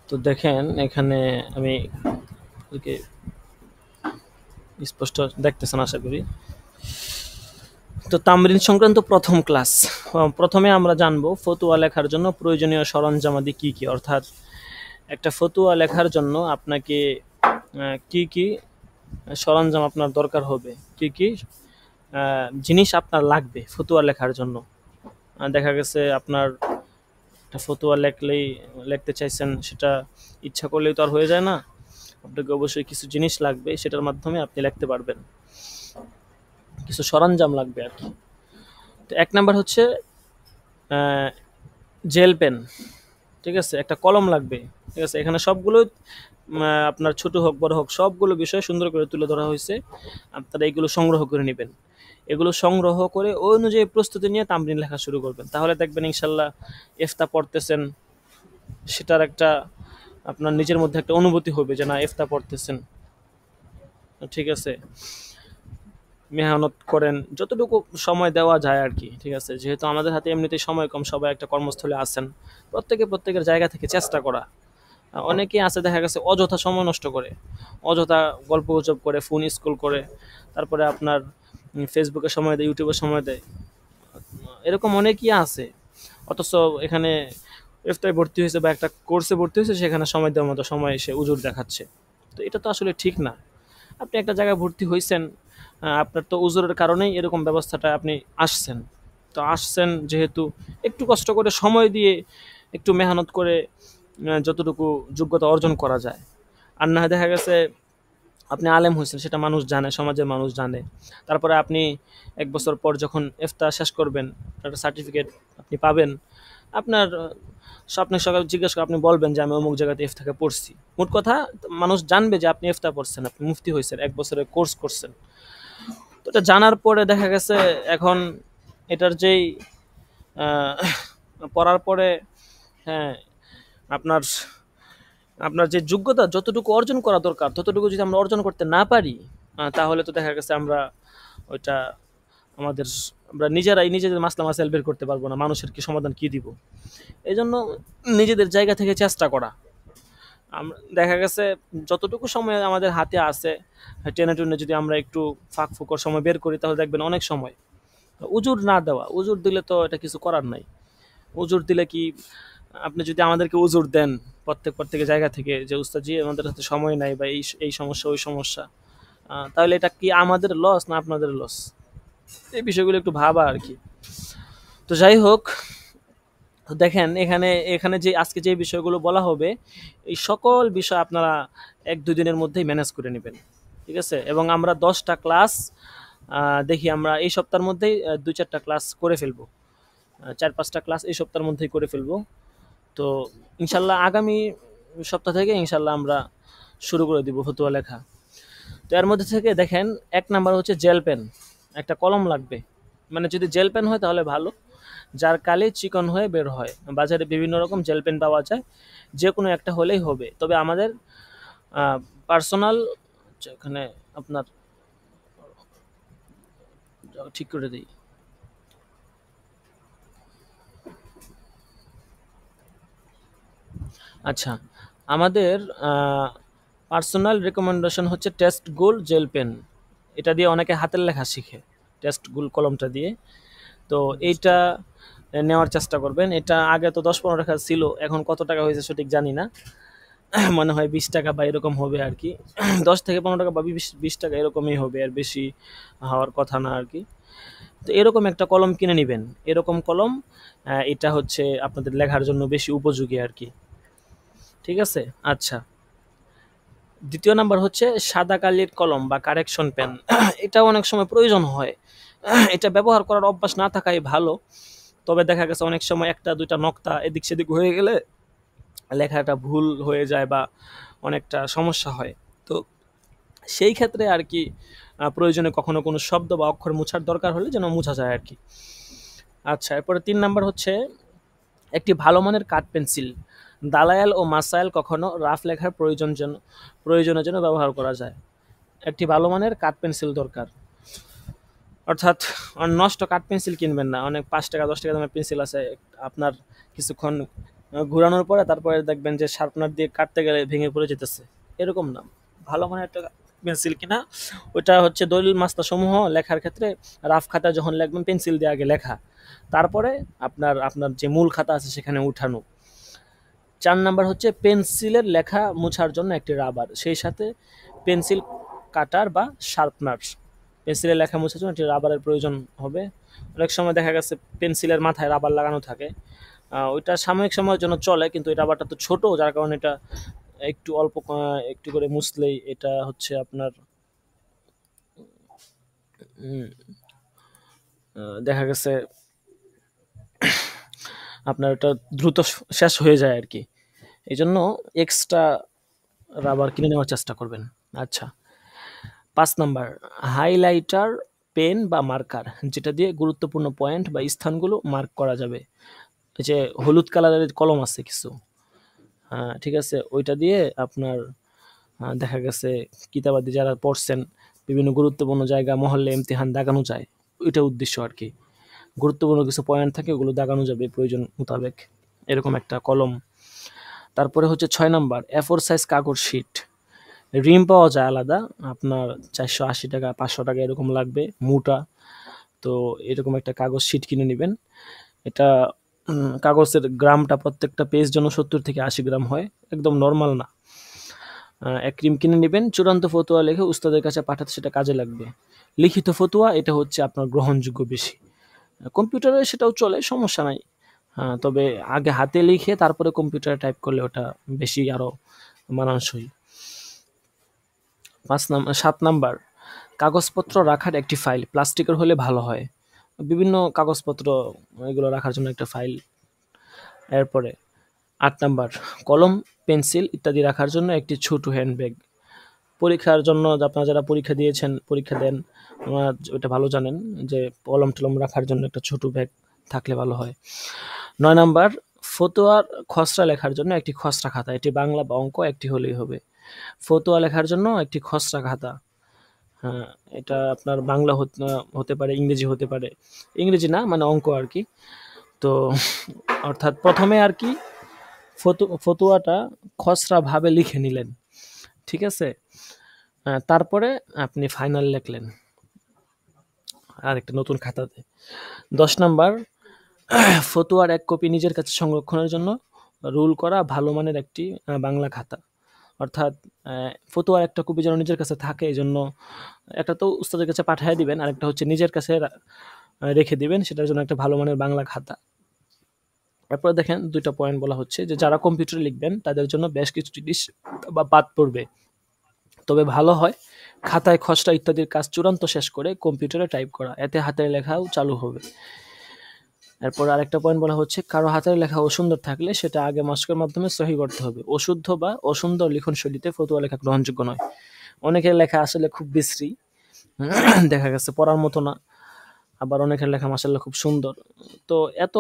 তো দেখেন এখানে আমি স্পষ্ট দেখতেছেন আশা করি। তো তামরিন সংক্রান্ত প্রথম ক্লাস। প্রথমে আমরা জানবো ফতুয়া লেখার জন্য প্রয়োজনীয় সরঞ্জামাদি কি কি, অর্থাৎ একটা ফতুয়া লেখার জন্য আপনাকে কি কি সরঞ্জাম আপনার দরকার হবে, কি কি জিনিস আপনার লাগবে ফতুয়া লেখার জন্য। দেখা গেছে আপনার একটা ফতুয়া লিখতে চাইছেন, সেটা ইচ্ছা করলেই তো আর হয়ে যায় না, আপনাকে অবশ্যই কিছু জিনিস লাগবে, সেটার মাধ্যমে আপনি লিখতে পারবেন। কিছু সরঞ্জাম লাগবে আর কি। তো এক নাম্বার হচ্ছে জেল পেন, ঠিক আছে? একটা কলম লাগবে, ঠিক আছে? এখানে সবগুলো আপনার ছোট হোক বড় হোক সবগুলো বিষয় সুন্দর করে তুলে ধরা হয়েছে। আপনারা এইগুলো সংগ্রহ করে নেবেন। এগুলো সংগ্রহ করে ওই অনুযায়ী প্রস্তুতি নিয়ে তামরিন লেখা শুরু করবেন। তাহলে দেখবেন ইনশাল্লাহ ইফতা পড়তেছেন, সেটার একটা আপনার নিজের মধ্যে একটা অনুভূতি হবে যে না ইফতা পড়তেছেন, ঠিক আছে? মেহনত করেন যতটুকু সময় দেওয়া যায় আর কি, ঠিক আছে? যেহেতু আমাদের হাতে এমনিতেই সময় কম, সবাই একটা কর্মস্থলে আছেন, প্রত্যেকের জায়গা থেকে চেষ্টা করা। অনেকেই আছে দেখা গেছে অযথা সময় নষ্ট করে, অযথা গল্প গুজব করে, ফোন স্ক্রল করে, তারপরে আপনার ফেসবুকে সময় দেয়, ইউটিউবে সময় দেয়, এরকম অনেকেই আছে। অথচ এখানে ইফতায় ভর্তি হয়েছে বা একটা কোর্সে ভর্তি হয়েছে, সেখানে সময় দেওয়ার মতো সময় এসে উজুর দেখাচ্ছে। তো এটা তো আসলে ঠিক না। আপনি একটা জায়গায় ভর্তি হয়েছেন, আপনার তো উজুরের কারণেই এরকম ব্যবস্থাটা আপনি আসছেন। তো আসছেন যেহেতু একটু কষ্ট করে সময় দিয়ে একটু মেহনত করে যতটুকু যোগ্যতা অর্জন করা যায়। আর না দেখা গেছে আপনি আলেম হয়েছেন, সেটা মানুষ জানে, সমাজের মানুষ জানে, তারপরে আপনি 1 বছর পর যখন ইফতার শেষ করবেন একটা সার্টিফিকেট আপনি পাবেন, আপনার আপনার সকাল জিজ্ঞেস করে আপনি বলবেন যে আমি অমুক জায়গাতে ইফতাকে পড়ছি। মোট কথা মানুষ জানবে যে আপনি ইফতা পড়ছেন, আপনি মুফতি হয়েছেন, 1 বছরের কোর্স করছেন। তো এটা জানার পরে দেখা গেছে এখন এটার যেই পড়ার পরে, হ্যাঁ, আপনার আপনার যে যোগ্যতা যতটুকু অর্জন করা দরকার ততটুকু যদি আমরা অর্জন করতে না পারি, তাহলে তো দেখা গেছে আমরা ওইটা আমরা নিজেদের মাসলা মাসাইল বের করতে পারবো না, মানুষের কি সমাধান কি দিব। এই জন্য নিজেদের জায়গা থেকে চেষ্টা করা। আমরা দেখা গেছে যতটুকু সময় আমাদের হাতে আছে, টেনে টুনে যদি আমরা একটু ফাঁক ফোকর সময় বের করি, তাহলে দেখবেন অনেক সময়। উজুর না দেওয়া, উজুর দিলে তো এটা কিছু করার নাই। উজুর দিলে কি, আপনি যদি আমাদেরকে উজুর দেন প্রত্যেক জায়গা থেকে যে উস্তাদজি আমাদের হাতে সময় নাই বা এই সমস্যা ওই সমস্যা, তাহলে এটা কি আমাদের লস না আপনাদের লস? এই বিষয়গুলো একটু ভাবা আর কি। তো যাই হোক, দেখেন এখানে যে আজকে যে বিষয়গুলো বলা হবে, এই সকল বিষয় আপনারা 1-2 দিনের মধ্যেই ম্যানেজ করে নেবেন, ঠিক আছে? এবং আমরা 10টা ক্লাস দেখি আমরা এই সপ্তাহের মধ্যেই 2-4টা ক্লাস করে ফেলবো, 4-5টা ক্লাস এই সপ্তাহের মধ্যেই করে ফেলবো। তো ইনশাল্লাহ আগামী সপ্তাহ থেকে ইনশাল্লাহ আমরা শুরু করে দিব ফতুয়া লেখা। তো এর মধ্যে থেকে দেখেন 1 নাম্বার হচ্ছে জেল পেন, একটা কলম লাগবে। মানে যদি জেল পেন হয় তাহলে ভালো, যার কালি চিকন হয়ে বের হয়। বাজারে বিভিন্ন রকম জেল পেন পাওয়া যায়, যে কোনো একটা হলেই হবে। তবে আমাদের পার্সোনাল, এখানে আপনার ঠিক করে দিই, আচ্ছা, আমাদের পার্সোনাল রেকমেন্ডেশন হচ্ছে টেস্ট গোল্ড জেল পেন, এটা দিয়ে অনেকে হাতের লেখা শিখে, টেক্সট কলমটা দিয়ে। তো এইটা নেওয়ার চেষ্টা করবেন। এটা আগে তো 10-15 টাকা ছিল, এখন কত টাকা হয়েছে সঠিক জানি না, মনে হয় 20 টাকা বা এরকম হবে আর কি। 10 থেকে 15 টাকা বা 20 টাকা এরকমই হবে, আর বেশি হওয়ার কথা না আর কি। তো এরকম একটা কলম কিনে নেবেন, এরকম কলম, এটা হচ্ছে আপনাদের লেখার জন্য বেশি উপযোগী আর কি। ঠিক আছে? আচ্ছা, দ্বিতীয় নাম্বার হচ্ছে সাদা কালির কলম বা কারেকশন পেন। এটা অনেক সময় প্রয়োজন হয়, এটা ব্যবহার করার অভ্যাস না থাকাই ভালো। তবে দেখা গেছে অনেক সময় একটা দুইটা নক্তা এদিক সেদিক হয়ে গেলে লেখাটা ভুল হয়ে যায় বা অনেকটা সমস্যা হয়। তো সেই ক্ষেত্রে আর কি প্রয়োজনে কখনো কোনো শব্দ বা অক্ষর মুছার দরকার হলে যেন মুছা যায় আর কি। আচ্ছা, এরপরে 3 নাম্বার হচ্ছে একটি ভালো মানের কাঠ পেন্সিল। দালায়াল ও মাসাইল কখনো রাফ লেখার প্রয়োজনের জন্য ব্যবহার করা যায়। একটি ভালো মানের কাঠ পেন্সিল দরকার, অর্থাৎ নষ্ট কাঠ পেন্সিল কিনবেন না। অনেক 5 টাকা 10 টাকা দামের পেন্সিল আছে, আপনার কিছুক্ষণ ঘোরানোর পরে তারপরে দেখবেন যে শার্পনার দিয়ে কাটতে গেলে ভেঙে পড়ে যেতেছে, এরকম না। ভালো মানের একটা পেন্সিল কিনা, ওইটা হচ্ছে দলিল মাস্তা সমূহ লেখার ক্ষেত্রে রাফ খাতা যখন লিখবেন পেন্সিল দিয়ে আগে লেখা, তারপরে আপনার আপনার যে মূল খাতা আছে সেখানে উঠানো। 4 নাম্বার হচ্ছে পেন্সিলের লেখা মোছার জন্য একটি রাবার, সেই সাথে পেন্সিল কাটার বা শার্পনার। পেন্সিলের লেখা মোছার জন্য একটি রাবারের প্রয়োজন হবে। অনেক সময় দেখা গেছে পেন্সিলের মাথায় রাবার লাগানো থাকে, ওইটা সাময়িক সময়ের জন্য চলে, কিন্তু এই রাবারটা তো ছোট, যার কারণে এটা একটু অল্প একটু করে মুছলেই এটা হচ্ছে আপনার দেখা গেছে আপনার এটা দ্রুত শেষ হয়ে যায় আর কি। এই জন্য এক্সট্রা রাবার কিনে নেওয়ার চেষ্টা করবেন। আচ্ছা, 5 নাম্বার হাইলাইটার পেন বা মার্কার, যেটা দিয়ে গুরুত্বপূর্ণ পয়েন্ট বা স্থানগুলো মার্ক করা যাবে। এই যে হলুদ কালারের কলম আছে কিছু, ঠিক আছে, ওইটা দিয়ে আপনার দেখা গেছে কিতাবাদি যারা পড়ছেন বিভিন্ন গুরুত্বপূর্ণ জায়গা মহল্লে ইমতিহান দাগানো যায়, ওইটা উদ্দেশ্য আর কি। গুরুত্বপূর্ণ কিছু পয়েন্ট থাকে, ওগুলো দাগানো যাবে প্রয়োজন মোতাবেক, এরকম একটা কলম। তারপরে হচ্ছে 6 নাম্বার A4 সাইজ কাগজ শিট। রিম পাওয়া যায় আলাদা, আপনার 480 টাকা 500 টাকা এরকম লাগবে মোটা। তো এরকম একটা কাগজ শিট কিনে নেবেন। এটা কাগজের গ্রামটা প্রত্যেকটা পেজ যেন 70 থেকে 80 গ্রাম হয়, একদম নর্মাল না। এক ক্রিম কিনে নেবেন। চূড়ান্ত ফতোয়া লিখে উস্তাদের কাছে পাঠাতে সেটা কাজে লাগবে। লিখিত ফতোয়া এটা হচ্ছে আপনার গ্রহণযোগ্য বেশি, কম্পিউটারে সেটাও চলে, সমস্যা নাই। তবে আগে হাতে লিখে তারপরে কম্পিউটারে টাইপ করলে ওটা বেশি আরও মানানসই। 7 নাম্বার কাগজপত্র রাখার একটি ফাইল, প্লাস্টিকের হলে ভালো হয়, বিভিন্ন কাগজপত্র এগুলো রাখার জন্য একটা ফাইল। এরপরে 8 নাম্বার কলম পেন্সিল ইত্যাদি রাখার জন্য একটি ছোট হ্যান্ডব্যাগ। পরীক্ষার জন্য আপনারা যারা পরীক্ষা দিয়েছেন, পরীক্ষা দেন, ওনারা ওটা ভালো জানেন যে কলম টলম রাখার জন্য একটা ছোট ব্যাগ থাকলে ভালো হয়। 9 নাম্বার ফতোয়ার খসড়া লেখার জন্য একটি খসড়া খাতা, এটি বাংলা বা অঙ্ক একটি হলেই হবে। ফতোয়া লেখার জন্য একটি খসড়া খাতা, এটা আপনার বাংলা হতে পারে, ইংরেজি হতে পারে, ইংরেজি না মানে অঙ্ক আর কি। তো অর্থাৎ প্রথমে আর কি ফতোয়াটা খসড়া ভাবে লিখে নিলেন, ঠিক আছে, তারপরে আপনি ফাইনাল লিখলেন আর একটা নতুন খাতাতে। 10 নাম্বার ফতোয়ার এক কপি নিজের কাছে সংরক্ষণের জন্য রুল করা ভালো মানের একটি বাংলা খাতা, অর্থাৎ ফতোয়ার একটা কপি যেন নিজের কাছে থাকে, এই জন্য একটা তো উস্তাদের কাছে পাঠিয়ে দিবেন, আরেকটা হচ্ছে নিজের কাছে রেখে দিবেন, সেটার জন্য একটা ভালো মানের বাংলা খাতা। তারপরে দেখেন 2টা পয়েন্ট বলা হচ্ছে যে যারা কম্পিউটারে লিখবেন তাদের জন্য বেশ কিছু জিনিস বা বাদ পড়বে, তবে ভালো হয় খাতায় খসড়া ইত্যাদির কাজ চূড়ান্ত শেষ করে কম্পিউটারে টাইপ করা, এতে হাতের লেখাও চালু হবে। এরপর আরেকটা পয়েন্ট বলা হচ্ছে কারো হাতের লেখা অসুন্দর থাকলে সেটা আগে মস্কের মাধ্যমে সহি করতে হবে। অশুদ্ধ বা অসুন্দর লিখন শৈলীতে ফতোয়া লেখা গ্রহণযোগ্য নয়। অনেকের লেখা আসলে খুব বিশ্রী, দেখা গেছে পড়ার মতো না, আবার অনেকের লেখা মাশাআল্লাহ খুব সুন্দর। তো এত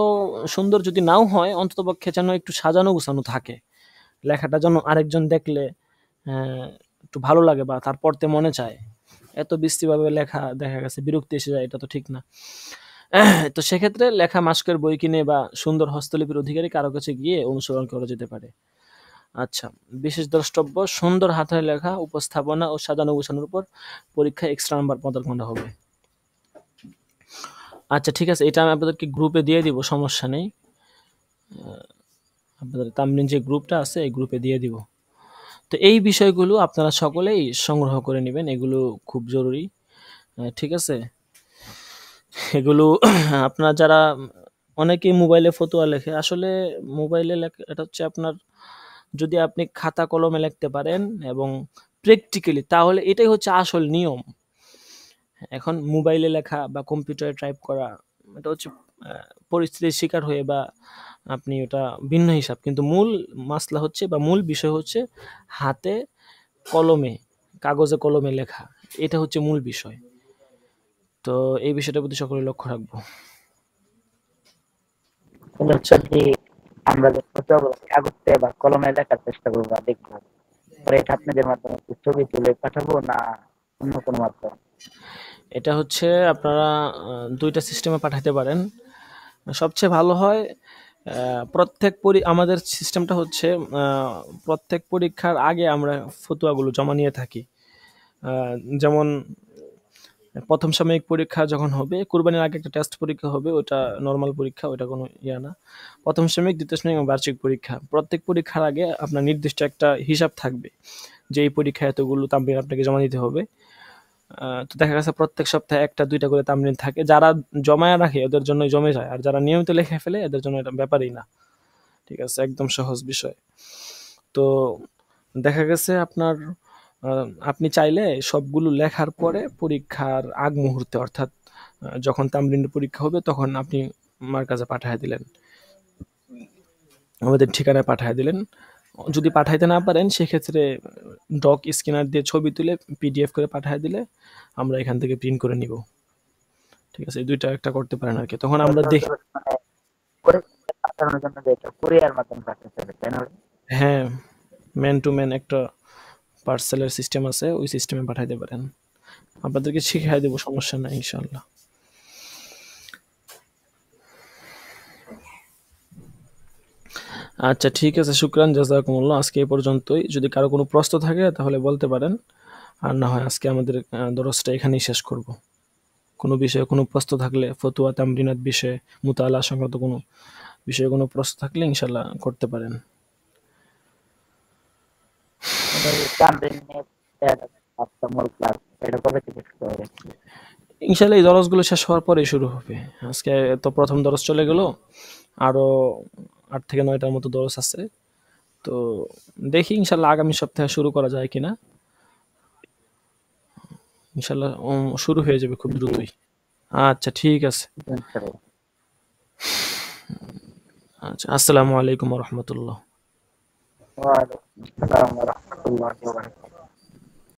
সুন্দর যদি নাও হয়, অন্ততপক্ষে যেন একটু সাজানো গুছানো থাকে, লেখাটা যেন আরেকজন দেখলে একটু ভালো লাগে বা তার পড়তে মনে চায়। এত বিশ্রীভাবে লেখা দেখা গেছে বিরক্তি এসে যায়, এটা তো ঠিক না। তো সেক্ষেত্রে লেখা মাস্কের বই কিনে বা সুন্দর হস্তলিপির অধিকারী কারো কাছে গিয়ে অনুসরণ করা যেতে পারে। আচ্ছা, বিশেষ দ্রষ্টব্য সুন্দর হাতের লেখা, উপস্থাপনা ও সাজানো গোছানোর উপর পরীক্ষায় এক্সট্রা নাম্বার প্রদান করা হবে। আচ্ছা ঠিক আছে, এটা আমি আপনাদেরকে গ্রুপে দিয়ে দিব, সমস্যা নেই। আপনাদের তামরিন যে গ্রুপটা আছে এই গ্রুপে দিয়ে দিব। তো এই বিষয়গুলো আপনারা সকলেই সংগ্রহ করে নেবেন, এগুলো খুব জরুরি। ঠিক আছে, এগুলো আপনারা যারা অনেকেই মোবাইলে ফতোয়া লেখে, আসলে মোবাইলে লেখা এটা হচ্ছে আপনার, যদি আপনি খাতা কলমে লিখতে পারেন এবং প্র্যাকটিক্যালি, তাহলে এটাই হচ্ছে আসল নিয়ম। এখন মোবাইলে লেখা বা কম্পিউটারে টাইপ করা এটা হচ্ছে পরিস্থিতির শিকার হয়ে বা আপনি ওটা ভিন্ন হিসাব, কিন্তু মূল মাসলা হচ্ছে বা মূল বিষয় হচ্ছে হাতে কলমে, কাগজে কলমে লেখা, এটা হচ্ছে মূল বিষয়। তো এই বিষয়টার প্রতি সকলে লক্ষ্য রাখবো। আচ্ছা যদি আমরা যে ফটোগুলো কাগজে বা কলমে লেখার চেষ্টা করবো বা দেখবো, পরে এটা আপনাদের মাধ্যমে কি ছবি তুলে পাঠাবো না অন্য কোনো মাধ্যমে? এটা হচ্ছে আপনারা দুইটা সিস্টেমে পাঠাতে পারেন, সবচেয়ে ভালো হয় প্রত্যেক আমাদের সিস্টেমটা হচ্ছে প্রত্যেক পরীক্ষার আগে আমরা ফতোয়াগুলো জমা নিয়ে থাকি। যেমন প্রথম সাময়িক পরীক্ষা যখন হবে, কুরবানির আগে একটা টেস্ট পরীক্ষা হবে, ওটা নর্মাল পরীক্ষা, ওটা কোনো ইয়া না। প্রথম সাময়িক, দ্বিতীয় সাময়িক এবং বার্ষিক পরীক্ষা, প্রত্যেক পরীক্ষার আগে আপনার নির্দিষ্ট একটা হিসাব থাকবে যে এই পরীক্ষায় এতগুলো তামরিন আপনাকে জমা দিতে হবে। তো দেখা গেছে প্রত্যেক সপ্তাহে একটা দুইটা করে তামরিন থাকে, যারা জমায় রাখে ওদের জন্যই জমে যায়, আর যারা নিয়মিত লেখে ফেলে এদের জন্য এটা ব্যাপারই না। ঠিক আছে, একদম সহজ বিষয়। তো দেখা গেছে আপনার আপনি চাইলে সবগুলো লেখার পরে পরীক্ষার আগ মুহূর্তে, অর্থাৎ যখন তামরিনের পরীক্ষা হবে তখন আপনি আমার কাছে পাঠিয়ে দিলেন, আমাদের ঠিকানায় পাঠিয়ে দিলেন। যদি পাঠাইতে না পারেন সেক্ষেত্রে ডক স্ক্যানার দিয়ে ছবি তুলে পিডিএফ করে পাঠিয়ে দিলে আমরা এখান থেকে প্রিন্ট করে নিব। ঠিক আছে, এই দুইটা একটা করতে পারেন আর কি, তখন আমরা দেখি। মানে পরীক্ষা পাঠানোর জন্য যে একটা কুরিয়ার মাধ্যমে পাঠাতে হবে, তাই না? হ্যাঁ, ম্যান টু ম্যান একটা পার্সেলের সিস্টেম আছে, ওই সিস্টেমে পাঠাইতে পারেন, আপনাদেরকে শিখিয়ে দেবো, সমস্যা নাই ইনশাল্লাহ। আচ্ছা ঠিক আছে, শুকরান, জাযাকুমুল্লাহ। আজকে এই পর্যন্তই, যদি কারো কোনো প্রশ্ন থাকে তাহলে বলতে পারেন, আর না হয় আজকে আমাদের দরসটা এখানেই শেষ করব। কোনো বিষয়ে কোনো প্রশ্ন থাকলে, ফতুয়া তামরিনাত বিষয়ে, মুতাআলা সংক্রান্ত কোনো বিষয়ে কোনো প্রশ্ন থাকলে ইনশাল্লাহ করতে পারেন। ইনশাল্লাহ এই দরসগুলো শেষ হওয়ার পরেই শুরু হবে। আজকে তো প্রথম দরস চলে গেল, আরো 8 থেকে 9টার মতো দরস আছে। তো দেখি ইনশাল্লাহ আগামী সপ্তাহে শুরু করা যায় কিনা। ইনশাল্লাহ শুরু হয়ে যাবে খুব দ্রুতই। আচ্ছা ঠিক আছে। আচ্ছা, আসসালামু আলাইকুম ওয়া রাহমাতুল্লাহ। ওয়া আলাইকুম আসসালাম ওয়া রাহমাতুল্লাহি ওয়া বারাকাতুহু।